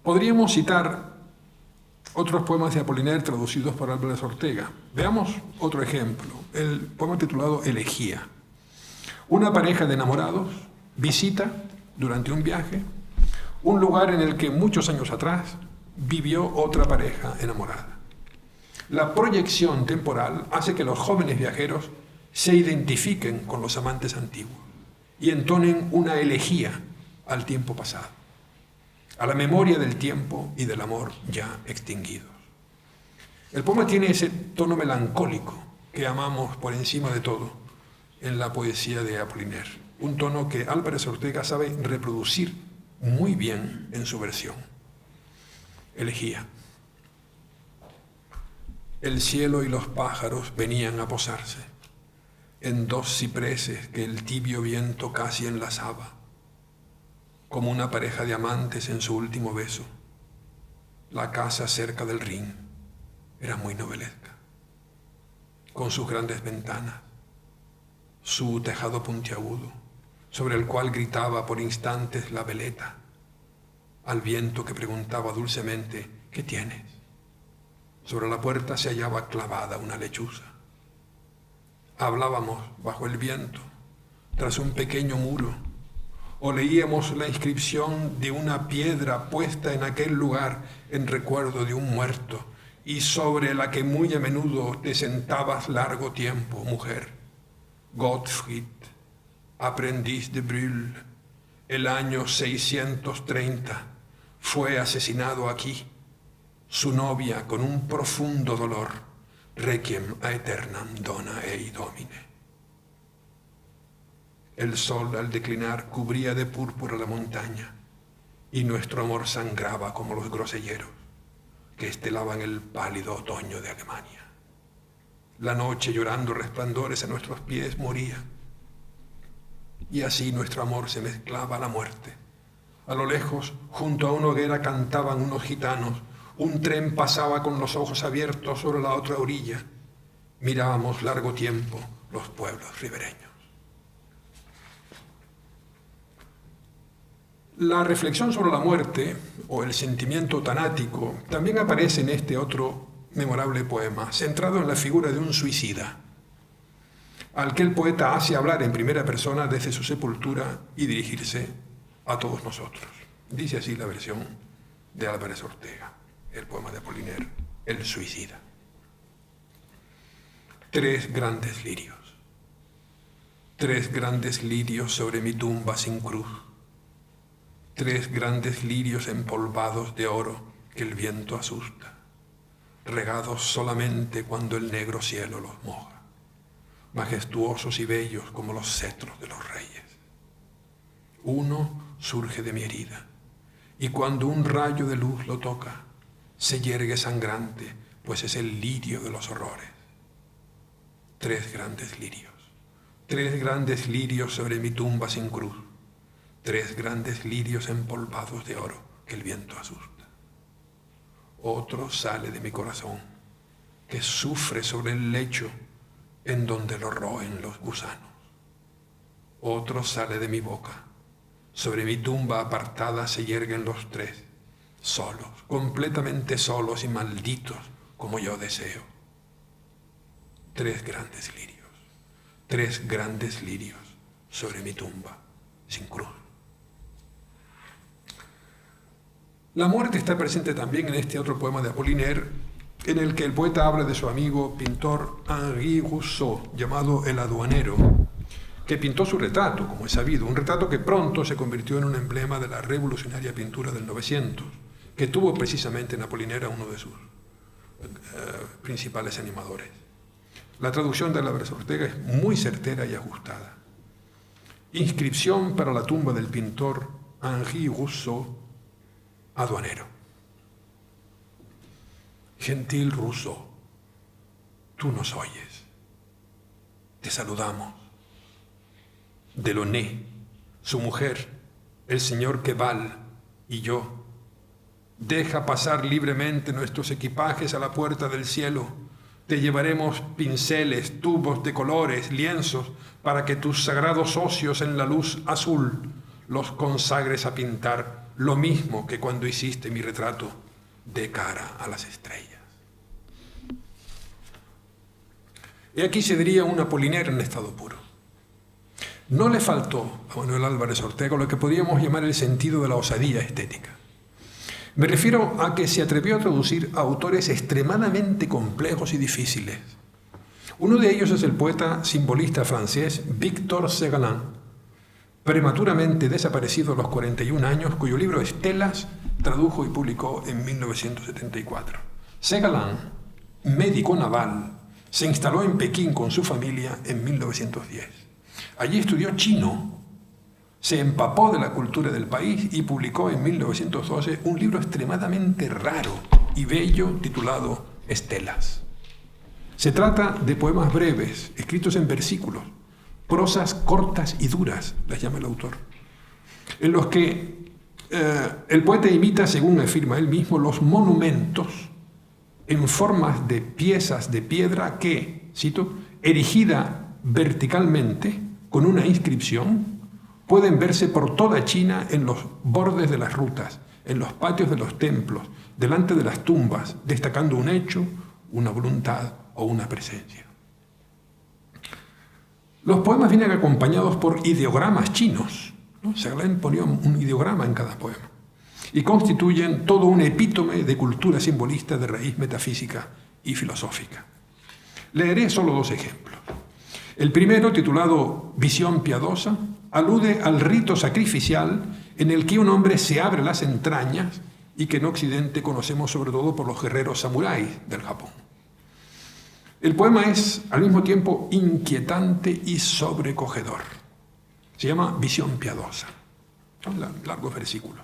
Speaker 3: Podríamos citar otros poemas de Apollinaire traducidos por Álvarez Ortega. Veamos otro ejemplo, el poema titulado Elegía. Una pareja de enamorados visita, durante un viaje, un lugar en el que muchos años atrás vivió otra pareja enamorada. La proyección temporal hace que los jóvenes viajeros se identifiquen con los amantes antiguos y entonen una elegía al tiempo pasado, a la memoria del tiempo y del amor ya extinguidos. El poema tiene ese tono melancólico que amamos por encima de todo en la poesía de Apollinaire, un tono que Álvarez Ortega sabe reproducir muy bien en su versión. Elegía. El cielo y los pájaros venían a posarse en dos cipreses que el tibio viento casi enlazaba, como una pareja de amantes en su último beso. La casa cerca del Rin era muy novelesca, con sus grandes ventanas, su tejado puntiagudo, sobre el cual gritaba por instantes la veleta, al viento que preguntaba dulcemente, ¿qué tienes? Sobre la puerta se hallaba clavada una lechuza. Hablábamos bajo el viento, tras un pequeño muro, o leíamos la inscripción de una piedra puesta en aquel lugar en recuerdo de un muerto y sobre la que muy a menudo te sentabas largo tiempo, mujer. Gottfried, aprendiz de Brühl, el año 630, fue asesinado aquí. Su novia, con un profundo dolor, requiem aeternam dona ei domine. El sol al declinar cubría de púrpura la montaña y nuestro amor sangraba como los groselleros que estelaban el pálido otoño de Alemania. La noche, llorando resplandores a nuestros pies, moría y así nuestro amor se mezclaba a la muerte. A lo lejos, junto a una hoguera, cantaban unos gitanos Un tren pasaba con los ojos abiertos sobre la otra orilla. Mirábamos largo tiempo los pueblos ribereños. La reflexión sobre la muerte, o el sentimiento tanático, también aparece en este otro memorable poema, centrado en la figura de un suicida, al que el poeta hace hablar en primera persona desde su sepultura y dirigirse a todos nosotros. Dice así la versión de Álvarez Ortega, el poema de Apollinaire, El suicida. 3 grandes lirios. 3 grandes lirios sobre mi tumba sin cruz. 3 grandes lirios empolvados de oro que el viento asusta, regados solamente cuando el negro cielo los moja, majestuosos y bellos como los cetros de los reyes. Uno surge de mi herida, y cuando un rayo de luz lo toca, se yergue sangrante, pues es el lirio de los horrores. 3 grandes lirios. 3 grandes lirios sobre mi tumba sin cruz. 3 grandes lirios empolvados de oro que el viento asusta. Otro sale de mi corazón, que sufre sobre el lecho en donde lo roen los gusanos. Otro sale de mi boca, sobre mi tumba apartada se yerguen los 3, solos, completamente solos y malditos como yo deseo. 3 grandes lirios, 3 grandes lirios sobre mi tumba sin cruz. La muerte está presente también en este otro poema de Apollinaire, en el que el poeta habla de su amigo pintor Henri Rousseau, llamado El Aduanero, que pintó su retrato, como es sabido, un retrato que pronto se convirtió en un emblema de la revolucionaria pintura del 900, que tuvo precisamente en Apollinaire a uno de sus principales animadores. La traducción de Álvarez Ortega es muy certera y ajustada. Inscripción para la tumba del pintor Henri Rousseau, Aduanero. Gentil Rousseau, tú nos oyes. Te saludamos. Delaunay, su mujer, el señor Queval y yo. Deja pasar libremente nuestros equipajes a la puerta del cielo. Te llevaremos pinceles, tubos de colores, lienzos, para que tus sagrados ocios en la luz azul los consagres a pintar lo mismo que cuando hiciste mi retrato de cara a las estrellas. Y aquí se diría un Apollinaire en estado puro. No le faltó a Manuel Álvarez Ortega lo que podríamos llamar el sentido de la osadía estética. Me refiero a que se atrevió a traducir a autores extremadamente complejos y difíciles. Uno de ellos es el poeta simbolista francés Victor Ségolène, prematuramente desaparecido a los 41 años, cuyo libro Estelas tradujo y publicó en 1974. Ségolène, médico naval, se instaló en Pekín con su familia en 1910. Allí estudió chino, se empapó de la cultura del país y publicó en 1912 un libro extremadamente raro y bello titulado Estelas. Se trata de poemas breves, escritos en versículos, prosas cortas y duras, las llama el autor, en los que el poeta imita, según afirma él mismo, los monumentos en formas de piezas de piedra que, cito, erigida verticalmente con una inscripción, pueden verse por toda China en los bordes de las rutas, en los patios de los templos, delante de las tumbas, destacando un hecho, una voluntad o una presencia. Los poemas vienen acompañados por ideogramas chinos, ¿no? Ségolène ponía un ideograma en cada poema, y constituyen todo un epítome de cultura simbolista de raíz metafísica y filosófica. Leeré solo 2 ejemplos. El primero, titulado Visión piadosa, alude al rito sacrificial en el que un hombre se abre las entrañas y que en Occidente conocemos sobre todo por los guerreros samuráis del Japón. El poema es al mismo tiempo inquietante y sobrecogedor. Se llama Visión piadosa. Un largo versículo.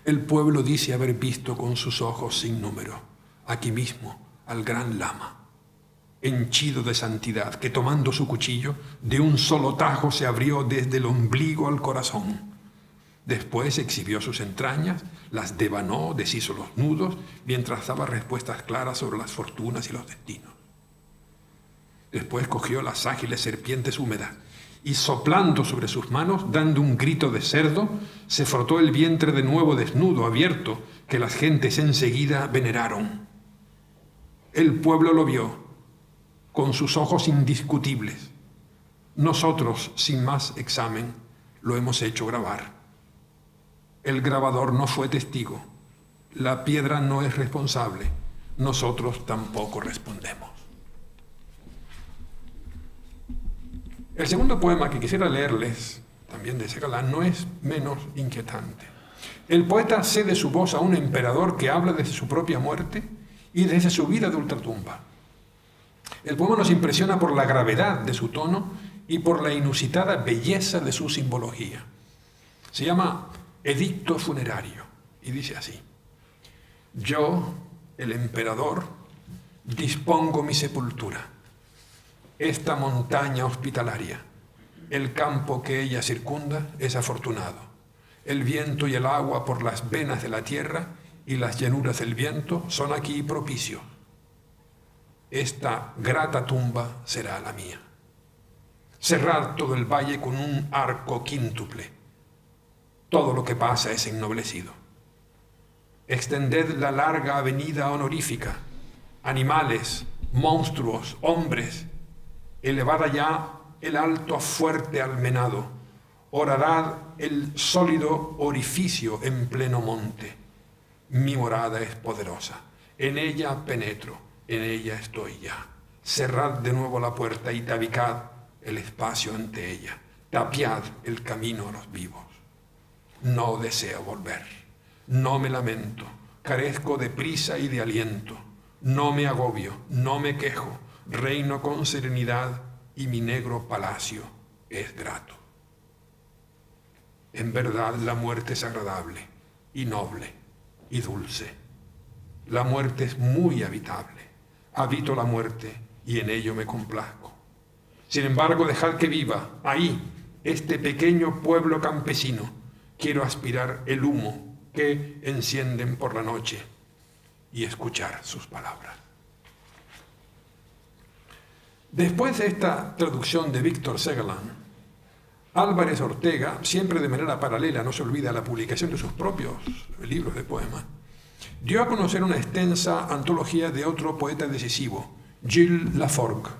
Speaker 3: El pueblo dice haber visto con sus ojos sin número, aquí mismo, al gran lama, henchido de santidad, que tomando su cuchillo, de un solo tajo se abrió desde el ombligo al corazón. Después exhibió sus entrañas, las devanó, deshizo los nudos, mientras daba respuestas claras sobre las fortunas y los destinos. Después cogió las ágiles serpientes húmedas y, soplando sobre sus manos, dando un grito de cerdo, se frotó el vientre de nuevo desnudo, abierto, que las gentes enseguida veneraron. El pueblo lo vio, con sus ojos indiscutibles. Nosotros, sin más examen, lo hemos hecho grabar. El grabador no fue testigo. La piedra no es responsable. Nosotros tampoco respondemos. El segundo poema que quisiera leerles, también de ese galán, no es menos inquietante. El poeta cede su voz a un emperador que habla desde su propia muerte y desde su vida de ultratumba. El poema nos impresiona por la gravedad de su tono y por la inusitada belleza de su simbología. Se llama Edicto funerario y dice así: yo, el emperador, dispongo mi sepultura. Esta montaña hospitalaria, el campo que ella circunda, es afortunado. El viento y el agua por las venas de la tierra y las llanuras del viento son aquí propicios. Esta grata tumba será la mía. Cerrar todo el valle con un arco quíntuple. Todo lo que pasa es ennoblecido. Extended la larga avenida honorífica, animales, monstruos, hombres. Elevad allá el alto fuerte almenado. Horadad el sólido orificio en pleno monte. Mi morada es poderosa. En ella penetro, en ella estoy ya. Cerrad de nuevo la puerta y tabicad el espacio ante ella. Tapiad el camino a los vivos. No deseo volver, no me lamento, carezco de prisa y de aliento, no me agobio, no me quejo, reino con serenidad y mi negro palacio es grato. En verdad la muerte es agradable y noble y dulce. La muerte es muy habitable, habito la muerte y en ello me complazco. Sin embargo, dejad que viva ahí este pequeño pueblo campesino. Quiero aspirar el humo que encienden por la noche y escuchar sus palabras. Después de esta traducción de Víctor Segalán, Álvarez Ortega, siempre de manera paralela, no se olvida la publicación de sus propios libros de poemas, dio a conocer una extensa antología de otro poeta decisivo, Gilles Laforgue,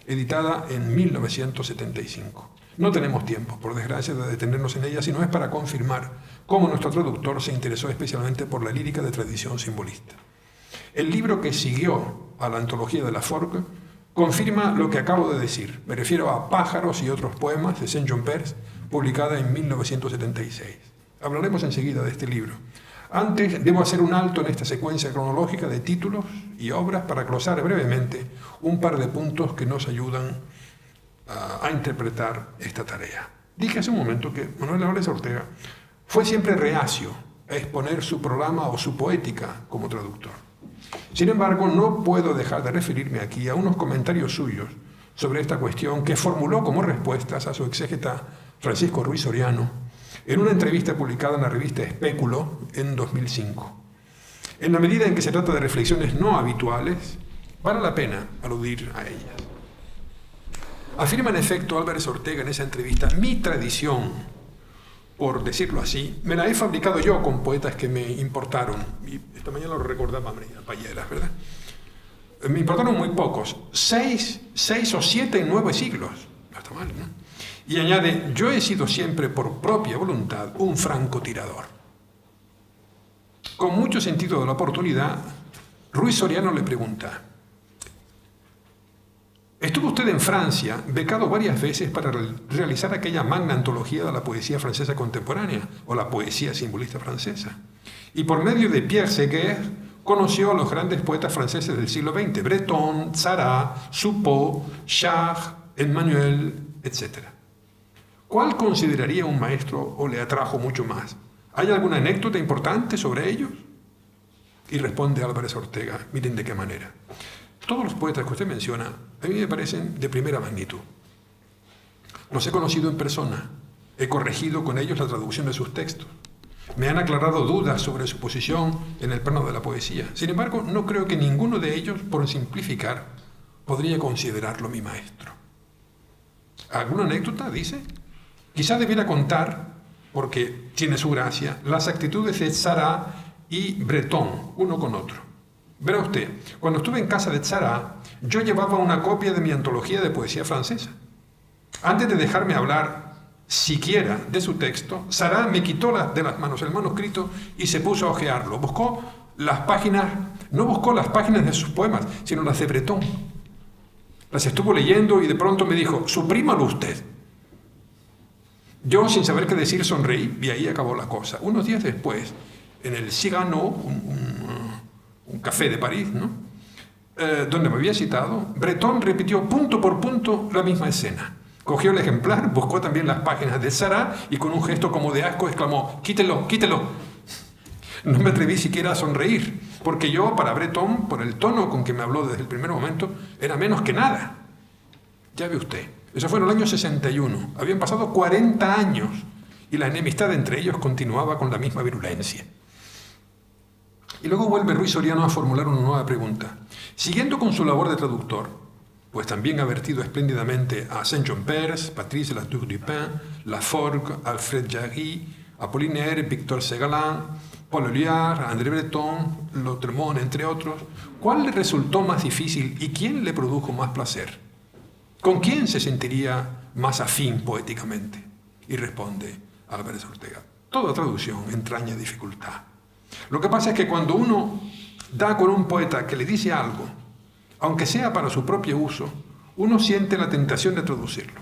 Speaker 3: editada en 1975. No tenemos tiempo, por desgracia, de detenernos en ella, sino es para confirmar cómo nuestro traductor se interesó especialmente por la lírica de tradición simbolista. El libro que siguió a la antología de Laforgue confirma lo que acabo de decir. Me refiero a Pájaros y otros poemas de Saint-Jean-Perse, publicada en 1976. Hablaremos enseguida de este libro. Antes, debo hacer un alto en esta secuencia cronológica de títulos y obras para glosar brevemente un par de puntos que nos ayudan a interpretar esta tarea. Dije hace un momento que Manuel Álvarez Ortega fue siempre reacio a exponer su programa o su poética como traductor. Sin embargo, no puedo dejar de referirme aquí a unos comentarios suyos sobre esta cuestión que formuló como respuestas a su exégeta Francisco Ruiz Soriano en una entrevista publicada en la revista Espéculo en 2005. En la medida en que se trata de reflexiones no habituales, vale la pena aludir a ellas. Afirma en efecto Álvarez Ortega en esa entrevista: mi tradición, por decirlo así, me la he fabricado yo con poetas que me importaron. Y esta mañana lo recordaba María Palleras, ¿verdad? Me importaron muy pocos, 6 o 7 en 9 siglos. No está mal, ¿no? Y añade: yo he sido siempre por propia voluntad un francotirador. Con mucho sentido de la oportunidad, Ruiz Soriano le pregunta: ¿estuvo usted en Francia, becado varias veces para realizar aquella magna antología de la poesía francesa contemporánea, o la poesía simbolista francesa? Y por medio de Pierre Séguer, conoció a los grandes poetas franceses del siglo XX, Breton, Sarrat, Soupeau, Chartres, Emmanuel, etc. ¿Cuál consideraría un maestro o le atrajo mucho más? ¿Hay alguna anécdota importante sobre ellos? Y responde Álvarez Ortega, miren de qué manera. Todos los poetas que usted menciona, a mí me parecen de primera magnitud. Los he conocido en persona, He corregido con ellos la traducción de sus textos. Me han aclarado dudas sobre su posición en el plano de la poesía. Sin embargo, no creo que ninguno de ellos, por simplificar, podría considerarlo mi maestro. ¿Alguna anécdota, dice? Quizá debiera contar, porque tiene su gracia, las actitudes de Tzara y Breton, uno con otro. Verá usted, cuando estuve en casa de Tzara, yo llevaba una copia de mi antología de poesía francesa. Antes de dejarme hablar siquiera de su texto, Tzara me quitó de las manos el manuscrito y se puso a hojearlo. Buscó las páginas, no buscó las páginas de sus poemas, sino las de Breton. Las estuvo leyendo y de pronto me dijo, suprímalo usted. Yo, sin saber qué decir, sonreí y ahí acabó la cosa. Unos días después, en el Cyrano, un café de París, ¿no? Donde me había citado, Breton repitió punto por punto la misma escena. Cogió el ejemplar, buscó también las páginas de Tzara y con un gesto como de asco exclamó, quítelo, quítelo. No me atreví siquiera a sonreír, porque yo, para Breton, por el tono con que me habló desde el primer momento, era menos que nada. Ya ve usted, eso fue en el año 61. Habían pasado 40 años y la enemistad entre ellos continuaba con la misma virulencia. Y luego vuelve Ruiz Soriano a formular una nueva pregunta. Siguiendo con su labor de traductor, pues también ha vertido espléndidamente a Saint-Jean-Perse, Patrice Latour-du-Pin, Laforgue, Alfred Jarry, Apollinaire, Victor Segalen, Paul Éluard, André Breton, Lautréamont, entre otros, ¿cuál le resultó más difícil y quién le produjo más placer? ¿Con quién se sentiría más afín poéticamente? Y responde Álvarez Ortega, toda traducción entraña dificultad. Lo que pasa es que cuando uno da con un poeta que le dice algo, aunque sea para su propio uso, uno siente la tentación de traducirlo.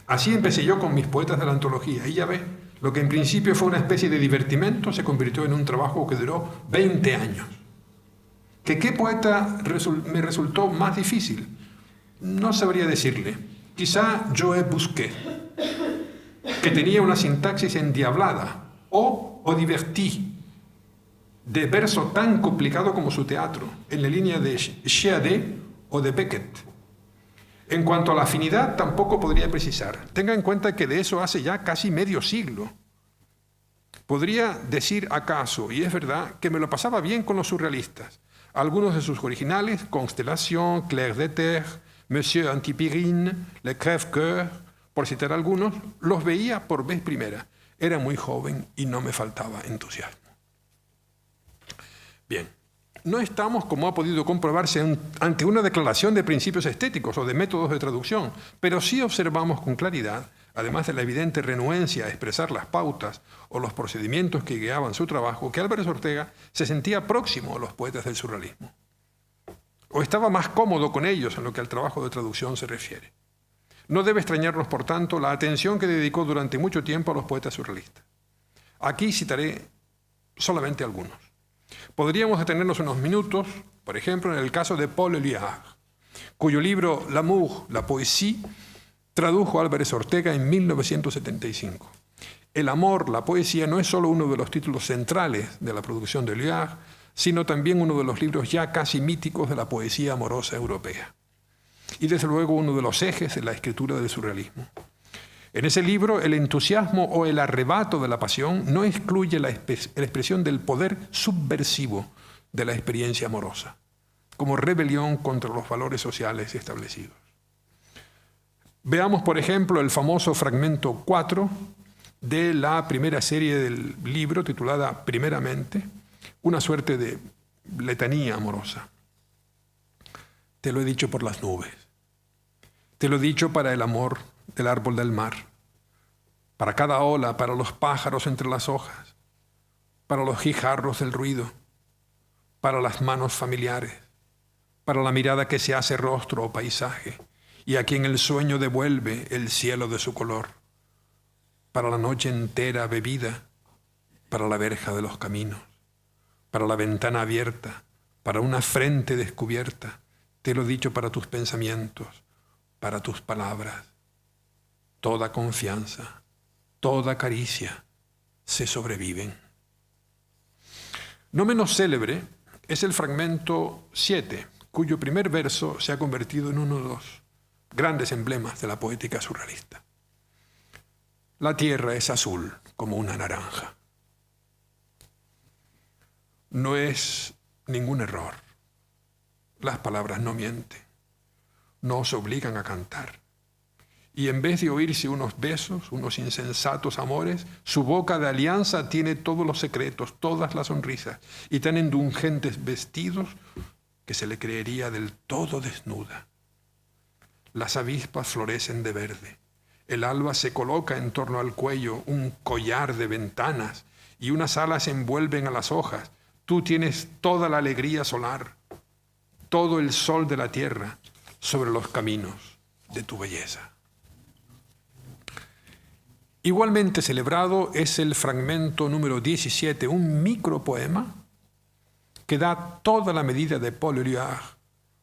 Speaker 3: Así empecé yo con mis poetas de la antología, y ya ve, lo que en principio fue una especie de divertimento se convirtió en un trabajo que duró 20 años. ¿Qué poeta me resultó más difícil? No sabría decirle. Quizá Joe Busquet, que tenía una sintaxis endiablada, o Diverti, de verso tan complicado como su teatro, en la línea de Chiadet o de Beckett. En cuanto a la afinidad, tampoco podría precisar. Tenga en cuenta que de eso hace ya casi medio siglo. Podría decir acaso, y es verdad, que me lo pasaba bien con los surrealistas. Algunos de sus originales, Constellation, Clair de Terre, Monsieur Antipyrine, Le Crève-Cœur, por citar algunos, los veía por vez primera. Era muy joven y no me faltaba entusiasmo. Bien, no estamos, como ha podido comprobarse, ante una declaración de principios estéticos o de métodos de traducción, pero sí observamos con claridad, además de la evidente renuencia a expresar las pautas o los procedimientos que guiaban su trabajo, que Álvarez Ortega se sentía próximo a los poetas del surrealismo, o estaba más cómodo con ellos en lo que al trabajo de traducción se refiere. No debe extrañarnos, por tanto, la atención que dedicó durante mucho tiempo a los poetas surrealistas. Aquí citaré solamente algunos. Podríamos detenernos unos minutos, por ejemplo, en el caso de Paul Éluard, cuyo libro L'amour, la poésie, tradujo Álvarez Ortega en 1975. El amor, la poesía, no es solo uno de los títulos centrales de la producción de Éluard, sino también uno de los libros ya casi míticos de la poesía amorosa europea. Y desde luego uno de los ejes de la escritura del surrealismo. En ese libro, el entusiasmo o el arrebato de la pasión no excluye la expresión del poder subversivo de la experiencia amorosa, como rebelión contra los valores sociales establecidos. Veamos, por ejemplo, el famoso fragmento 4 de la primera serie del libro, titulada Primeramente, una suerte de letanía amorosa. Te lo he dicho por las nubes, te lo he dicho para el amor del árbol del mar, para cada ola, para los pájaros entre las hojas, para los guijarros del ruido, para las manos familiares, para la mirada que se hace rostro o paisaje, y a quien el sueño devuelve el cielo de su color, para la noche entera bebida, para la verja de los caminos, para la ventana abierta, para una frente descubierta, te lo he dicho para tus pensamientos, para tus palabras. Toda confianza, toda caricia se sobreviven. No menos célebre es el fragmento 7, cuyo primer verso se ha convertido en uno de los grandes emblemas de la poética surrealista. La tierra es azul como una naranja. No es ningún error. Las palabras no mienten. Nos obligan a cantar. Y en vez de oírse unos besos, unos insensatos amores, su boca de alianza tiene todos los secretos, todas las sonrisas, y tan indulgentes vestidos que se le creería del todo desnuda. Las avispas florecen de verde. El alba se coloca en torno al cuello un collar de ventanas y unas alas envuelven a las hojas. Tú tienes toda la alegría solar, todo el sol de la tierra sobre los caminos de tu belleza. Igualmente celebrado es el fragmento número 17, un micropoema que da toda la medida de Paul Éluard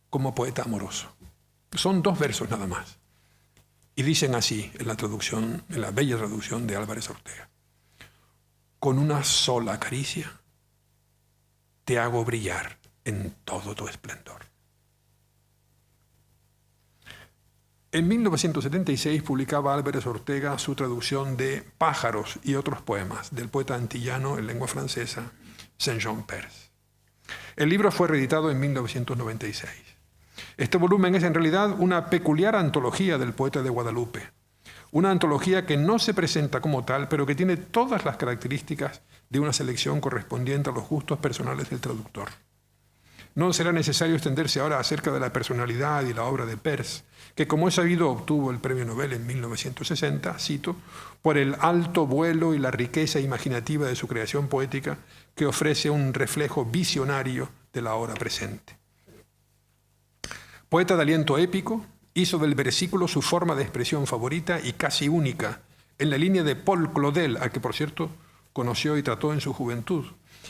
Speaker 3: como poeta amoroso. Son 2 versos nada más. Y dicen así en la traducción, en la bella traducción de Álvarez Ortega: con una sola caricia te hago brillar en todo tu esplendor. En 1976 publicaba Álvarez Ortega su traducción de Pájaros y otros poemas del poeta antillano en lengua francesa Saint-Jean Perse. El libro fue reeditado en 1996. Este volumen es en realidad una peculiar antología del poeta de Guadalupe, una antología que no se presenta como tal, pero que tiene todas las características de una selección correspondiente a los gustos personales del traductor. No será necesario extenderse ahora acerca de la personalidad y la obra de Perse, que como es sabido obtuvo el Premio Nobel en 1960, cito, por el alto vuelo y la riqueza imaginativa de su creación poética que ofrece un reflejo visionario de la hora presente. Poeta de aliento épico, hizo del versículo su forma de expresión favorita y casi única, en la línea de Paul Claudel, al que por cierto conoció y trató en su juventud,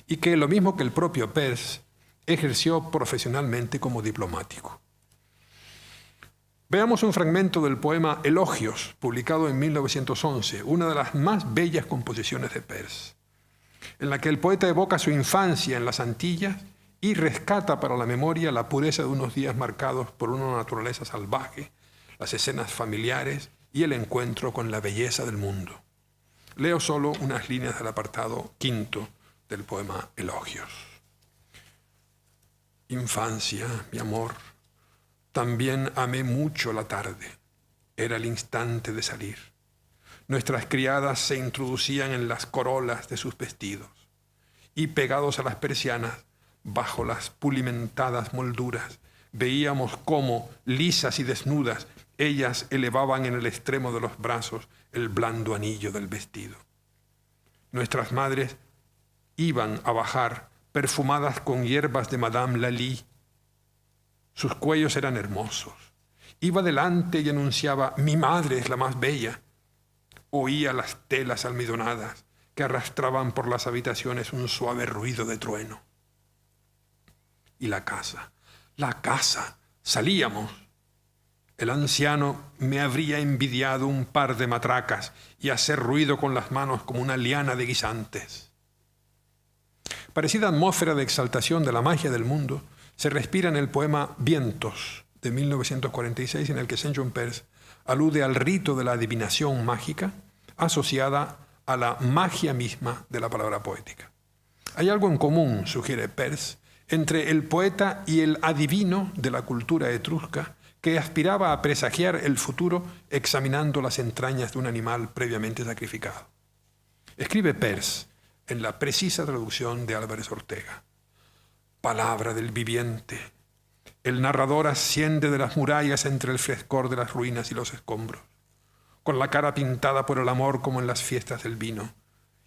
Speaker 3: y que, lo mismo que el propio Perse, ejerció profesionalmente como diplomático. Veamos un fragmento del poema Elogios, publicado en 1911, una de las más bellas composiciones de Perse, en la que el poeta evoca su infancia en las Antillas y rescata para la memoria la pureza de unos días marcados por una naturaleza salvaje, las escenas familiares y el encuentro con la belleza del mundo. Leo solo unas líneas del apartado 5 del poema Elogios. Infancia, mi amor, también amé mucho la tarde. Era el instante de salir. Nuestras criadas se introducían en las corolas de sus vestidos y pegados a las persianas, bajo las pulimentadas molduras, veíamos cómo, lisas y desnudas, ellas elevaban en el extremo de los brazos el blando anillo del vestido. Nuestras madres iban a bajar perfumadas con hierbas de Madame Lally. Sus cuellos eran hermosos. Iba delante y anunciaba: mi madre es la más bella. Oía las telas almidonadas que arrastraban por las habitaciones un suave ruido de trueno. Y la casa, salíamos. El anciano me habría envidiado un par de matracas y hacer ruido con las manos como una liana de guisantes. Parecida atmósfera de exaltación de la magia del mundo se respira en el poema Vientos, de 1946, en el que Saint-Jean Perse alude al rito de la adivinación mágica asociada a la magia misma de la palabra poética. Hay algo en común, sugiere Perse, entre el poeta y el adivino de la cultura etrusca que aspiraba a presagiar el futuro examinando las entrañas de un animal previamente sacrificado. Escribe Perse en la precisa traducción de Álvarez Ortega: palabra del viviente, el narrador asciende de las murallas entre el frescor de las ruinas y los escombros, con la cara pintada por el amor como en las fiestas del vino,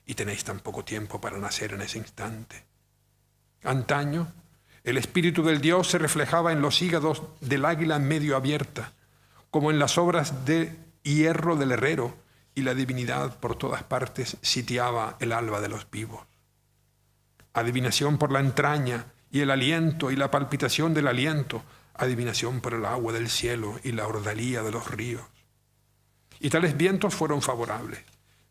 Speaker 3: y tenéis tan poco tiempo para nacer en ese instante. Antaño, el espíritu del dios se reflejaba en los hígados del águila medio abierta, como en las obras de hierro del herrero, y la divinidad por todas partes sitiaba el alba de los vivos. Adivinación por la entraña y el aliento y la palpitación del aliento, adivinación por el agua del cielo y la ordalía de los ríos. Y tales vientos fueron favorables.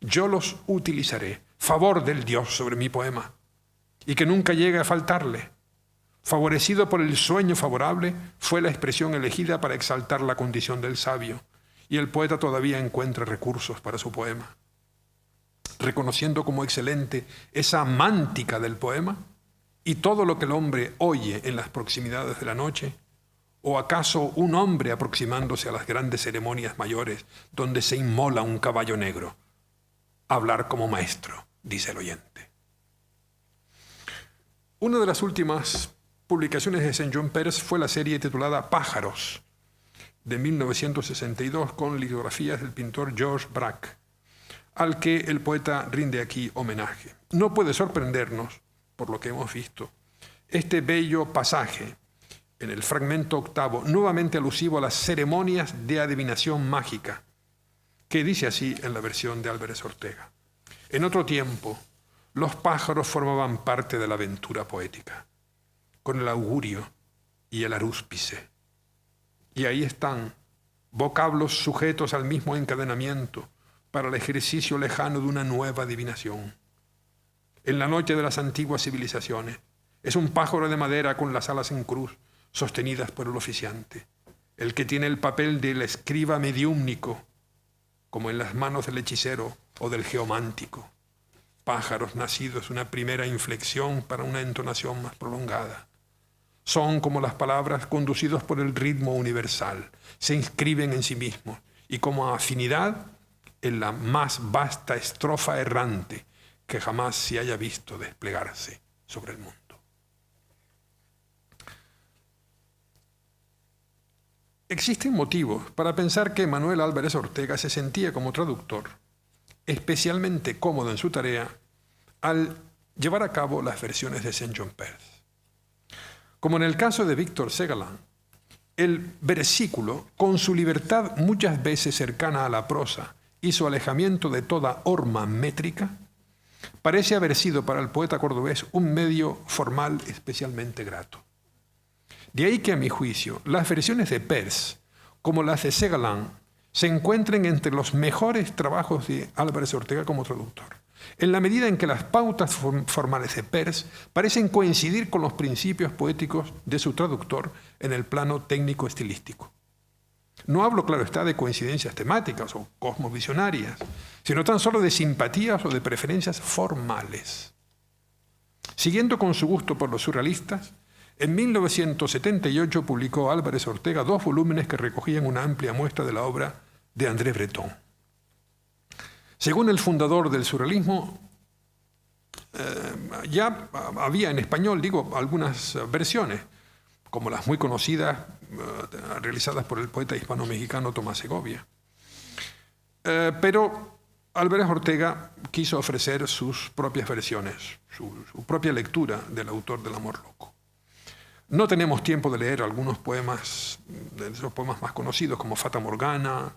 Speaker 3: Yo los utilizaré, favor del dios sobre mi poema, y que nunca llegue a faltarle. Favorecido por el sueño favorable, fue la expresión elegida para exaltar la condición del sabio, y el poeta todavía encuentra recursos para su poema. reconociendo como excelente esa mántica del poema y todo lo que el hombre oye en las proximidades de la noche? ¿O acaso un hombre aproximándose a las grandes ceremonias mayores donde se inmola un caballo negro? Hablar como maestro, dice el oyente. Una de las últimas publicaciones de Saint-John Perse fue la serie titulada Pájaros, de 1962, con litografías del pintor Georges Braque, al que el poeta rinde aquí homenaje. No puede sorprendernos, por lo que hemos visto, este bello pasaje en el fragmento octavo, nuevamente alusivo a las ceremonias de adivinación mágica, que dice así en la versión de Álvarez Ortega. En otro tiempo, los pájaros formaban parte de la aventura poética, con el augurio y el arúspice. Y ahí están, vocablos sujetos al mismo encadenamiento para el ejercicio lejano de una nueva adivinación. En la noche de las antiguas civilizaciones, es un pájaro de madera con las alas en cruz, sostenidas por el oficiante, el que tiene el papel del escriba mediúmnico, como en las manos del hechicero o del geomántico. Pájaros nacidos una primera inflexión para una entonación más prolongada. Son como las palabras conducidos por el ritmo universal, se inscriben en sí mismos y como afinidad en la más vasta estrofa errante que jamás se haya visto desplegarse sobre el mundo. Existen motivos para pensar que Manuel Álvarez Ortega se sentía como traductor especialmente cómodo en su tarea al llevar a cabo las versiones de Saint-John Perse. Como en el caso de Víctor Segalen, el versículo, con su libertad muchas veces cercana a la prosa y su alejamiento de toda horma métrica, parece haber sido para el poeta cordobés un medio formal especialmente grato. De ahí que, a mi juicio, las versiones de Perse, como las de Segalen, se encuentren entre los mejores trabajos de Álvarez Ortega como traductor, en la medida en que las pautas formales de Perse parecen coincidir con los principios poéticos de su traductor en el plano técnico-estilístico. No hablo, claro está, de coincidencias temáticas o cosmovisionarias, sino tan solo de simpatías o de preferencias formales. Siguiendo con su gusto por los surrealistas, en 1978 publicó Álvarez Ortega 2 volúmenes que recogían una amplia muestra de la obra de André Breton. Según el fundador del surrealismo, ya había en español, algunas versiones, como las muy conocidas realizadas por el poeta hispano-mexicano Tomás Segovia. Pero Álvarez Ortega quiso ofrecer sus propias versiones, su propia lectura del autor del Amor Loco. No tenemos tiempo de leer algunos poemas, de esos poemas más conocidos, como Fata Morgana,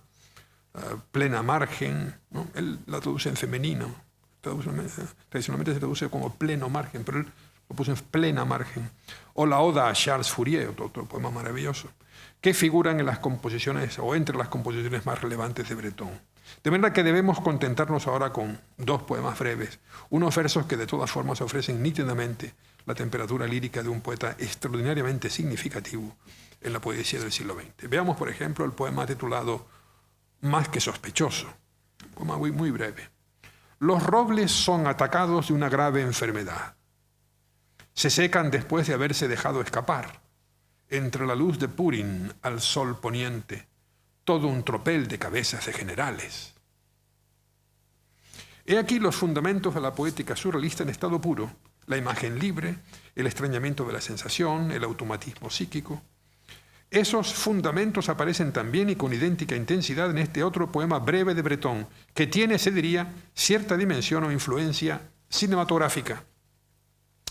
Speaker 3: Plena Margen, ¿no? Él la traduce en femenino, tradicionalmente se traduce como pleno margen, pero él lo puso en plena margen. O la Oda a Charles Fourier, otro poema maravilloso, que figuran en las composiciones o entre las composiciones más relevantes de Breton. De manera que debemos contentarnos ahora con 2 poemas breves, unos versos que de todas formas ofrecen nítidamente la temperatura lírica de un poeta extraordinariamente significativo en la poesía del siglo XX. Veamos, por ejemplo, el poema titulado Más que sospechoso, un poema muy breve. Los robles son atacados de una grave enfermedad. Se secan después de haberse dejado escapar. Entre la luz de Purín al sol poniente, todo un tropel de cabezas de generales. He aquí los fundamentos de la poética surrealista en estado puro: la imagen libre, el extrañamiento de la sensación, el automatismo psíquico. Esos fundamentos aparecen también y con idéntica intensidad en este otro poema breve de Breton, que tiene, se diría, cierta dimensión o influencia cinematográfica.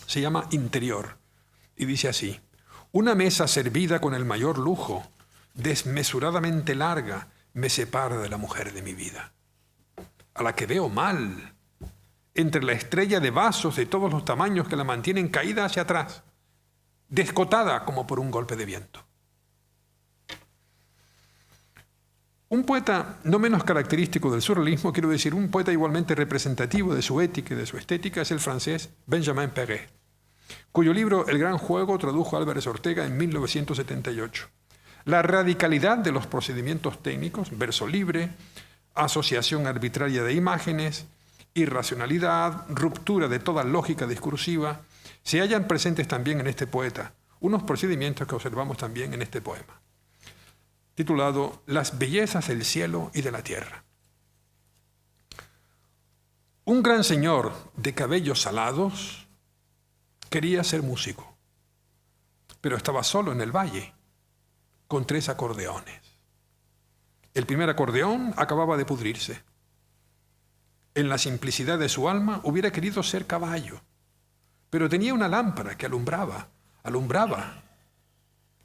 Speaker 3: Se llama Interior y dice así: una mesa servida con el mayor lujo, desmesuradamente larga, me separa de la mujer de mi vida, a la que veo mal, entre la estrella de vasos de todos los tamaños que la mantienen caída hacia atrás, descotada como por un golpe de viento. Un poeta no menos característico del surrealismo, quiero decir, un poeta igualmente representativo de su ética y de su estética, es el francés Benjamin Péret, cuyo libro El Gran Juego tradujo Álvarez Ortega en 1978. La radicalidad de los procedimientos técnicos, verso libre, asociación arbitraria de imágenes irracionalidad, ruptura de toda lógica discursiva, se hallan presentes también en este poeta, unos procedimientos que observamos también en este poema, titulado Las bellezas del cielo y de la tierra. Un gran señor de cabellos alados quería ser músico, pero estaba solo en el valle, con 3 acordeones. El primer acordeón acababa de pudrirse. En la simplicidad de su alma hubiera querido ser caballo, pero tenía una lámpara que alumbraba.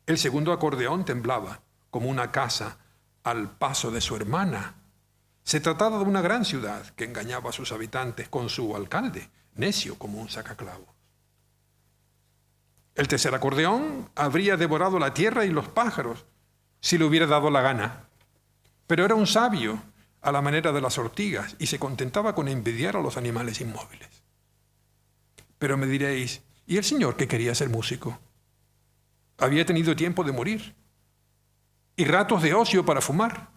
Speaker 3: El segundo acordeón temblaba, como una casa al paso de su hermana. Se trataba de una gran ciudad que engañaba a sus habitantes con su alcalde, necio como un sacaclavos. El tercer acordeón habría devorado la tierra y los pájaros si le hubiera dado la gana. Pero era un sabio a la manera de las ortigas y se contentaba con envidiar a los animales inmóviles. Pero me diréis, ¿y el señor que quería ser músico? Había tenido tiempo de morir y ratos de ocio para fumar.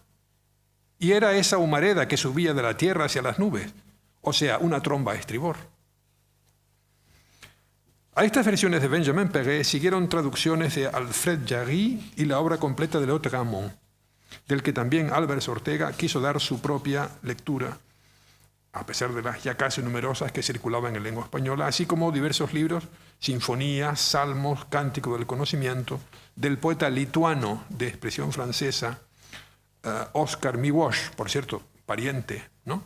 Speaker 3: Y era esa humareda que subía de la tierra hacia las nubes, o sea, una tromba a estribor. A estas versiones de Benjamin Péguy siguieron traducciones de Alfred Jarry y la obra completa de Lautréamont, del que también Álvarez Ortega quiso dar su propia lectura, a pesar de las ya casi numerosas que circulaban en lengua española, así como diversos libros, sinfonías, salmos, cántico del conocimiento, del poeta lituano de expresión francesa, Oscar Miłosz, por cierto, pariente, ¿no?,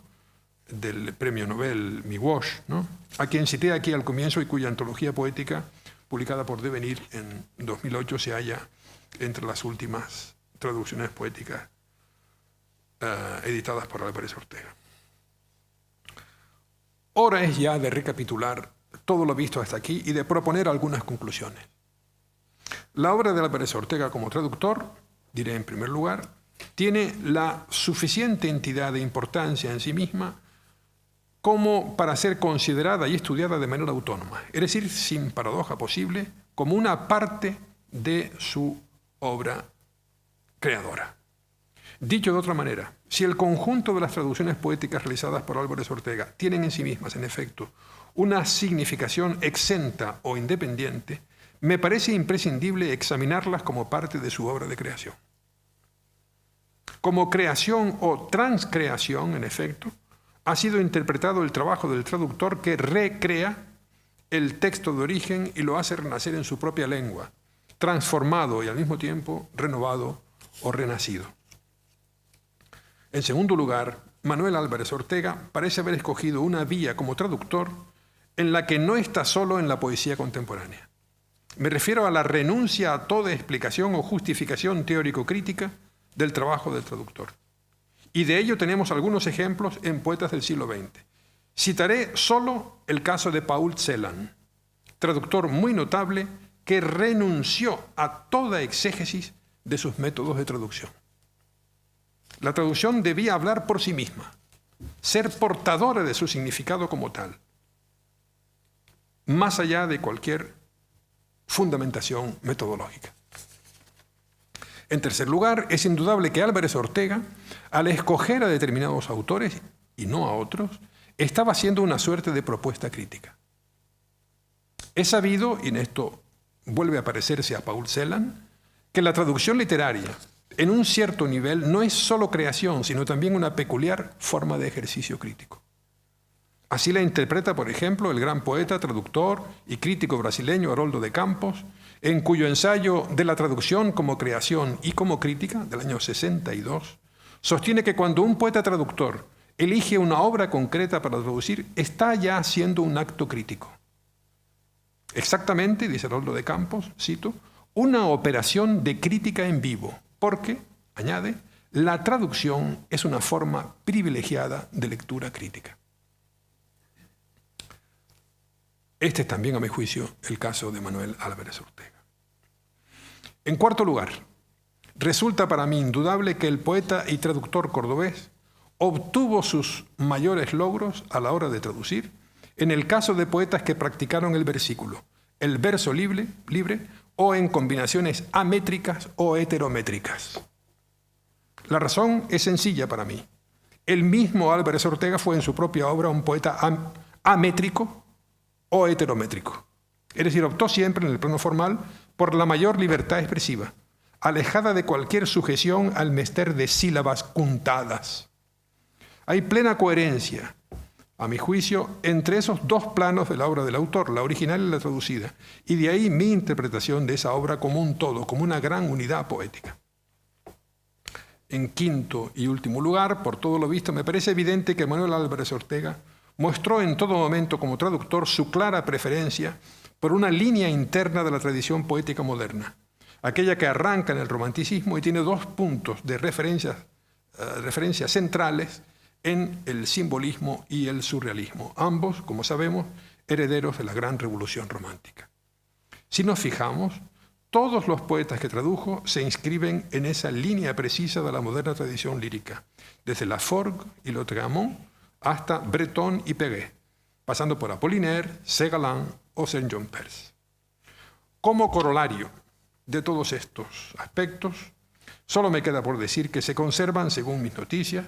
Speaker 3: del premio Nobel Miłosz, ¿no?, a quien cité aquí al comienzo y cuya antología poética, publicada por Devenir en 2008, se halla entre las últimas traducciones poéticas editadas por Álvarez Ortega. Hora es ya de recapitular todo lo visto hasta aquí y de proponer algunas conclusiones. La obra de Álvarez Ortega como traductor, diré en primer lugar, tiene la suficiente entidad de importancia en sí misma como para ser considerada y estudiada de manera autónoma, es decir, sin paradoja posible, como una parte de su obra creadora. Dicho de otra manera, si el conjunto de las traducciones poéticas realizadas por Álvarez Ortega tienen en sí mismas, en efecto, una significación exenta o independiente, me parece imprescindible examinarlas como parte de su obra de creación. Como creación o transcreación, en efecto, ha sido interpretado el trabajo del traductor que recrea el texto de origen y lo hace renacer en su propia lengua, transformado y al mismo tiempo renovado o renacido. En segundo lugar, Manuel Álvarez Ortega parece haber escogido una vía como traductor en la que no está solo en la poesía contemporánea. Me refiero a la renuncia a toda explicación o justificación teórico-crítica del trabajo del traductor. Y de ello tenemos algunos ejemplos en poetas del siglo XX. Citaré solo el caso de Paul Celan, traductor muy notable que renunció a toda exégesis de sus métodos de traducción. La traducción debía hablar por sí misma, ser portadora de su significado como tal, más allá de cualquier fundamentación metodológica. En tercer lugar, es indudable que Álvarez Ortega, al escoger a determinados autores y no a otros, estaba haciendo una suerte de propuesta crítica. Es sabido, y en esto vuelve a parecerse a Paul Celan, que la traducción literaria, en un cierto nivel, no es solo creación, sino también una peculiar forma de ejercicio crítico. Así la interpreta, por ejemplo, el gran poeta, traductor y crítico brasileño Haroldo de Campos, en cuyo ensayo de la traducción como creación y como crítica, del año 62, sostiene que cuando un poeta traductor elige una obra concreta para traducir, está ya haciendo un acto crítico. Exactamente, dice Haroldo de Campos, cito, una operación de crítica en vivo, porque, añade, la traducción es una forma privilegiada de lectura crítica. Este es también, a mi juicio, el caso de Manuel Álvarez Ortega. En cuarto lugar, resulta para mí indudable que el poeta y traductor cordobés obtuvo sus mayores logros a la hora de traducir en el caso de poetas que practicaron el versículo, el verso libre o en combinaciones amétricas o heterométricas. La razón es sencilla para mí. El mismo Álvarez Ortega fue en su propia obra un poeta amétrico o heterométrico. Es decir, optó siempre en el plano formal por la mayor libertad expresiva, alejada de cualquier sujeción al mester de sílabas contadas. Hay plena coherencia, a mi juicio, entre esos dos planos de la obra del autor, la original y la traducida, y de ahí mi interpretación de esa obra como un todo, como una gran unidad poética. En quinto y último lugar, por todo lo visto, me parece evidente que Manuel Álvarez Ortega mostró en todo momento como traductor su clara preferencia por una línea interna de la tradición poética moderna, aquella que arranca en el romanticismo y tiene dos puntos de referencias centrales en el simbolismo y el surrealismo, ambos, como sabemos, herederos de la gran revolución romántica. Si nos fijamos, todos los poetas que tradujo se inscriben en esa línea precisa de la moderna tradición lírica, desde Laforgue y Lautréamont hasta Breton y Péguet, pasando por Apollinaire, Ségolène o Saint-John Perse. Como corolario de todos estos aspectos, solo me queda por decir que se conservan, según mis noticias,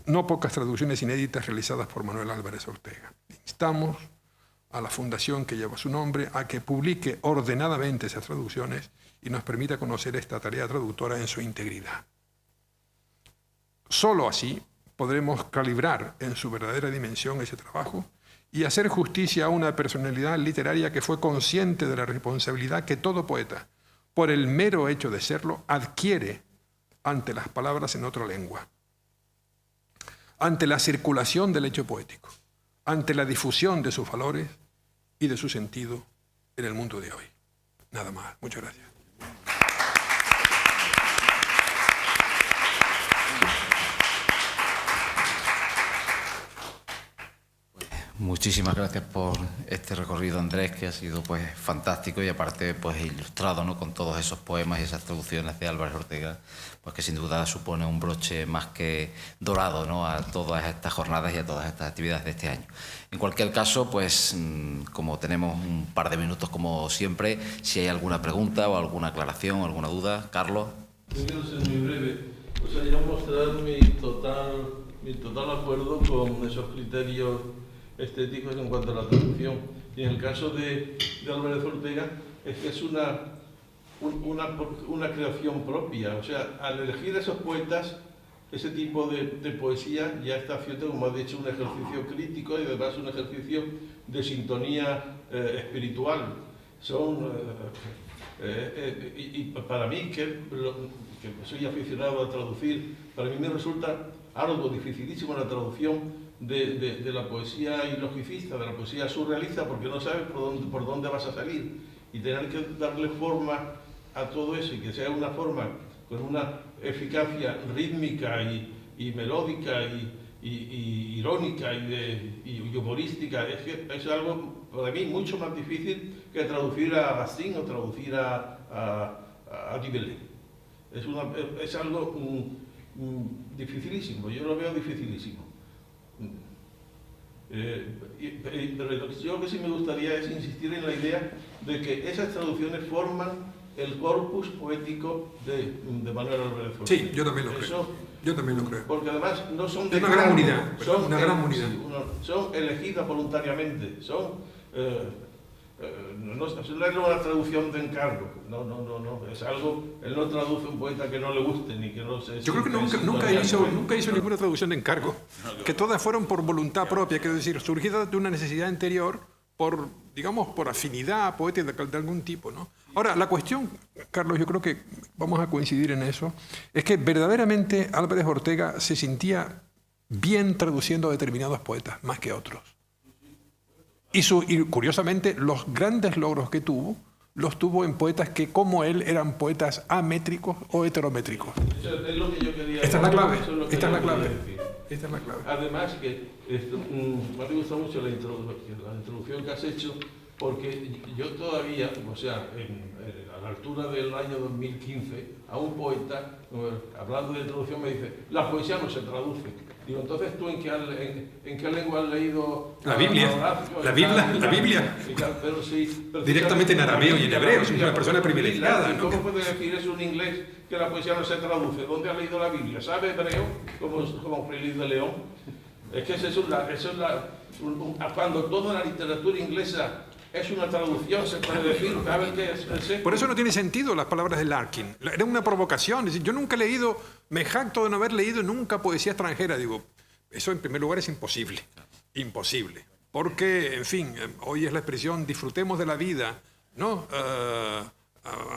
Speaker 3: no pocas traducciones inéditas realizadas por Manuel Álvarez Ortega. Instamos a la fundación que lleva su nombre a que publique ordenadamente esas traducciones y nos permita conocer esta tarea traductora en su integridad. Solo así podremos calibrar en su verdadera dimensión ese trabajo y hacer justicia a una personalidad literaria que fue consciente de la responsabilidad que todo poeta, por el mero hecho de serlo, adquiere ante las palabras en otra lengua, ante la circulación del hecho poético, ante la difusión de sus valores y de su sentido en el mundo de hoy. Nada más. Muchas gracias.
Speaker 2: Muchísimas gracias por este recorrido, Andrés, que ha sido pues fantástico y aparte pues ilustrado, ¿no?, con todos esos poemas y esas traducciones de Álvarez Ortega, pues que sin duda supone un broche más que dorado, ¿no?, a todas estas jornadas y a todas estas actividades de este año. En cualquier caso, pues como tenemos un par de minutos como siempre, si hay alguna pregunta o alguna aclaración o alguna duda, Carlos.
Speaker 4: Yo quiero ser muy breve. O sea, yo mostrar mi total acuerdo con esos criterios estéticos en cuanto a la traducción. Y en el caso de Álvarez Ortega, es que es una creación propia. O sea, al elegir esos poetas, ese tipo de poesía ya está haciendo, como ha dicho, un ejercicio crítico y además un ejercicio de sintonía espiritual. Y para mí, que soy aficionado a traducir, para mí me resulta algo dificilísimo la traducción de la poesía ilogicista, de la poesía surrealista, porque no sabes por dónde vas a salir, y tener que darle forma a todo eso y que sea una forma con una eficacia rítmica y melódica y irónica y humorística, es algo para mí mucho más difícil que traducir a Racine o traducir a Dibelé. Es algo dificilísimo, yo lo veo dificilísimo. Pero yo lo que sí me gustaría es insistir en la idea de que esas traducciones forman el corpus poético de Manuel Álvarez Ortega.
Speaker 3: Sí, yo también lo creo. Yo también lo creo.
Speaker 4: Porque además no son de
Speaker 3: una gran unidad.
Speaker 4: Son elegidas voluntariamente, no es una traducción de encargo, no, es algo, él no traduce un poeta que no le guste ni que no se...
Speaker 3: Yo creo que nunca hizo ninguna traducción de encargo, que todas fueron por voluntad propia, quiero decir, surgidas de una necesidad interior, por afinidad poética de algún tipo, ¿no? Ahora, la cuestión, Carlos, yo creo que vamos a coincidir en eso, es que verdaderamente Álvarez Ortega se sentía bien traduciendo a determinados poetas, más que otros. Y curiosamente, los grandes logros que tuvo, los tuvo en poetas que, como él, eran poetas amétricos o heterométricos.
Speaker 4: Eso es lo que yo quería...
Speaker 3: Esta es la clave.
Speaker 4: Esta
Speaker 3: es la clave.
Speaker 4: Además, que me ha gustado mucho la introducción que has hecho, porque yo todavía, o sea, a la altura del año 2015, a un poeta, hablando de traducción, me dice, la poesía no se traduce. Digo, entonces, ¿tú en qué lengua has leído?
Speaker 3: La Biblia.
Speaker 4: Horacio,
Speaker 3: La Biblia.
Speaker 4: Pero sí,
Speaker 3: Directamente en arameo y en hebreo, es una persona privilegiada, ¿no?
Speaker 4: ¿Cómo puede decir eso un inglés que la poesía no se traduce? ¿Dónde ha leído la Biblia? ¿Sabe hebreo? Como Félix de León. Es que cuando toda la literatura inglesa es una traducción, se puede decir, ¿saben qué es?
Speaker 3: Por eso no tiene sentido las palabras de Larkin. Era una provocación. Es decir, yo nunca he leído, me jacto de no haber leído nunca poesía extranjera. Digo, eso en primer lugar es imposible. Imposible. Porque, en fin, hoy es la expresión disfrutemos de la vida, ¿no?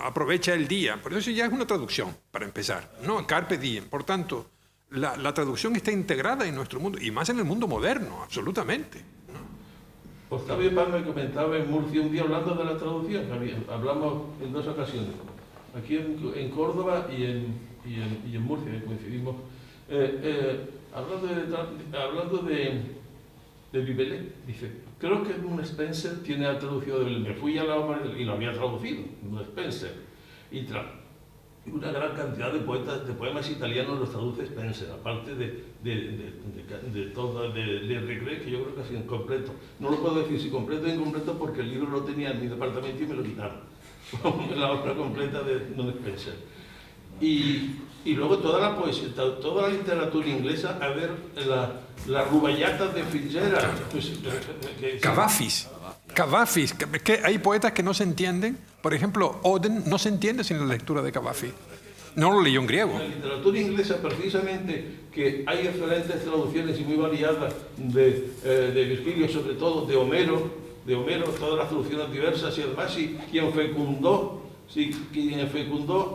Speaker 3: Aprovecha el día. Por eso ya es una traducción, para empezar, ¿no? Carpe diem. Por tanto, la traducción está integrada en nuestro mundo, y más en el mundo moderno, absolutamente.
Speaker 4: Octavio Paz me comentaba en Murcia un día hablando de la traducción, hablamos en 2 ocasiones, aquí en Córdoba y en Murcia, que coincidimos, hablando de Vivellé, dice, creo que un Spencer tiene traducido de Vivellé. Me fui a la obra y lo había traducido, un Spencer, y una gran cantidad de poemas italianos los traduce Spencer, aparte de Regret, que yo creo que ha sido completo. No lo puedo decir si completo o incompleto porque el libro lo tenía en mi departamento y me lo quitaron. La obra completa de Don Spencer. Y luego toda la poesía, toda la literatura inglesa, a ver, la Rubaiyata de Fitzgerald.
Speaker 3: Cavafis, que hay poetas que no se entienden. Por ejemplo, Oden no se entiende sin la lectura de Cavafis. No lo leyó en griego.
Speaker 4: En la literatura inglesa, precisamente, que hay excelentes traducciones y muy variadas de Virgilio, sobre todo de Homero, todas las traducciones diversas, y además quien fecundó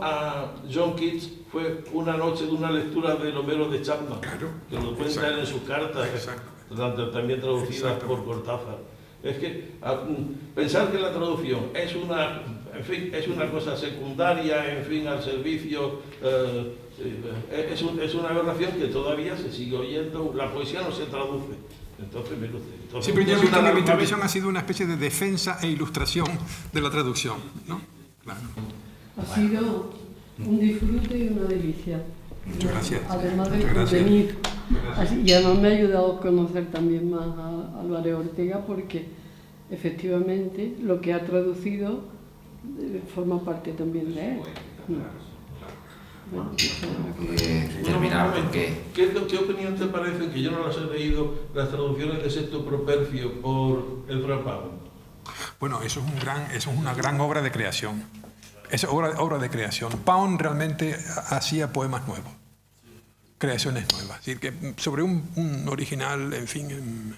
Speaker 4: a John Keats fue una noche de una lectura del Homero de Chapman,
Speaker 3: Claro,
Speaker 4: que lo cuenta él en sus cartas, también traducidas por Cortázar. Es que pensar que la traducción es una cosa secundaria, en fin, al servicio, es una aberración que todavía se sigue oyendo. La poesía no se traduce. Entonces,
Speaker 3: Sí, pero ya he visto que mi intervención ha sido una especie de defensa e ilustración de la traducción, ¿no? Claro.
Speaker 5: Ha sido un disfrute y una delicia.
Speaker 3: Muchas gracias.
Speaker 5: Además del contenido. Y además me ha ayudado a conocer también más a Álvaro Ortega, porque efectivamente lo que ha traducido forma parte también de él. Bueno,
Speaker 2: terminar porque...
Speaker 4: ¿Qué opinión te parece, que yo no las he leído, las traducciones de Sexto Propercio por el Pavón?
Speaker 3: Bueno, eso es una gran obra de creación. Es obra de creación. Pound realmente hacía poemas nuevos, creaciones nuevas. Es decir, que sobre un original, en fin,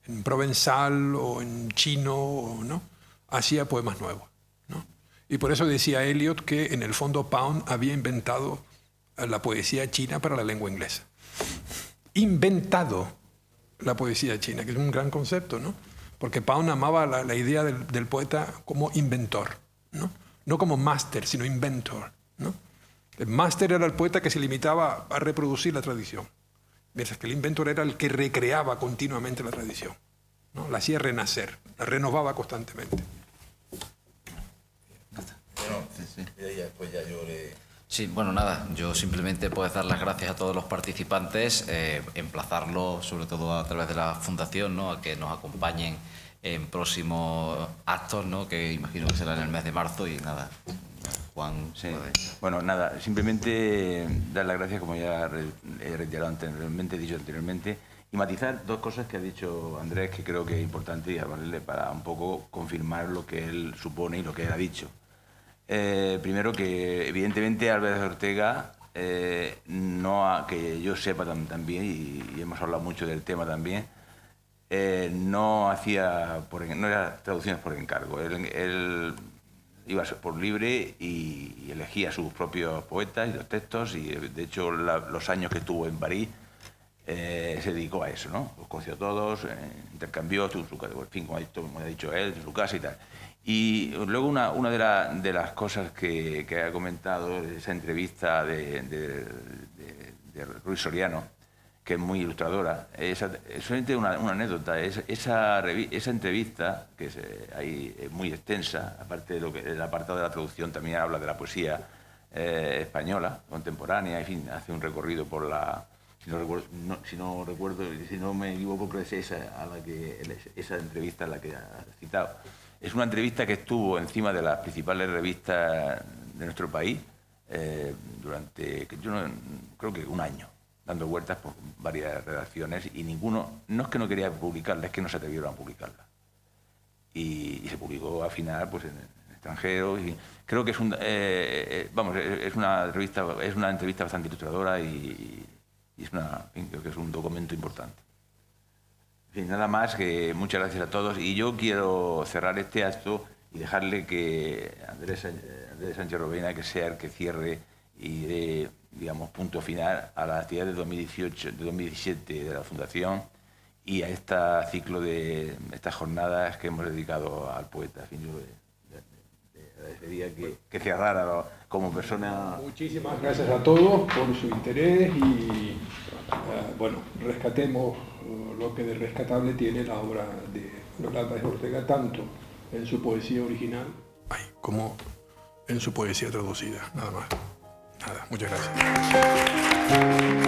Speaker 3: en provenzal o en chino, ¿no? Hacía poemas nuevos, ¿no? Y por eso decía Eliot que en el fondo Pound había inventado la poesía china para la lengua inglesa. Inventado la poesía china, que es un gran concepto, ¿no? Porque Pound amaba la idea del poeta como inventor, ¿no? No como máster, sino inventor, ¿no? El máster era el poeta que se limitaba a reproducir la tradición, mientras que el inventor era el que recreaba continuamente la tradición, ¿no? La hacía renacer, la renovaba constantemente.
Speaker 2: Sí, bueno, nada, yo simplemente pues dar las gracias a todos los participantes, emplazarlos sobre todo a través de la Fundación, ¿no? A que nos acompañen en próximos actos, ¿no? Que imagino que será en el mes de marzo. Y nada, Juan.
Speaker 1: Sí. Bueno, nada, simplemente dar las gracias, como ya he reiterado anteriormente, he dicho anteriormente, y matizar 2 cosas que ha dicho Andrés, que creo que es importante, y hablarle para un poco confirmar lo que él supone y lo que él ha dicho. Primero, que evidentemente Álvarez Ortega, que yo sepa también, y hemos hablado mucho del tema también, no era traducciones por encargo. Él iba por libre y elegía sus propios poetas y los textos, y de hecho los años que estuvo en París se dedicó a eso, ¿no? Los conoció todos, intercambió, en fin, como ha dicho él, en su casa y tal. Y luego una de las cosas que ha comentado, esa entrevista de Ruiz Soriano, que es muy ilustradora. Solamente una anécdota, esa entrevista, que es muy extensa, aparte de lo que el apartado de la traducción también habla de la poesía española, contemporánea, en fin, hace un recorrido por la... Si no me equivoco, creo que es esa entrevista a la que ha citado. Es una entrevista que estuvo encima de las principales revistas de nuestro país durante, creo que un año, dando vueltas por varias redacciones, y ninguno, no es que no quería publicarla, es que no se atrevieron a publicarla. Y se publicó al final pues, en extranjero. Y creo que es una entrevista bastante ilustradora y creo que es un documento importante. En fin, nada más, que muchas gracias a todos, y yo quiero cerrar este acto y dejarle que Andrés Sánchez Rovira, que sea el que cierre y dé, digamos, punto final a la actividad de 2017 de la Fundación y a este ciclo de estas jornadas que hemos dedicado al poeta. En fin, yo le agradecería que cerrara como persona.
Speaker 3: Muchísimas gracias a todos por su interés y, bueno, rescatemos lo que de rescatable tiene la obra de Lola Álvarez Ortega, tanto en su poesía original como en su poesía traducida. Nada más. Nada, muchas gracias.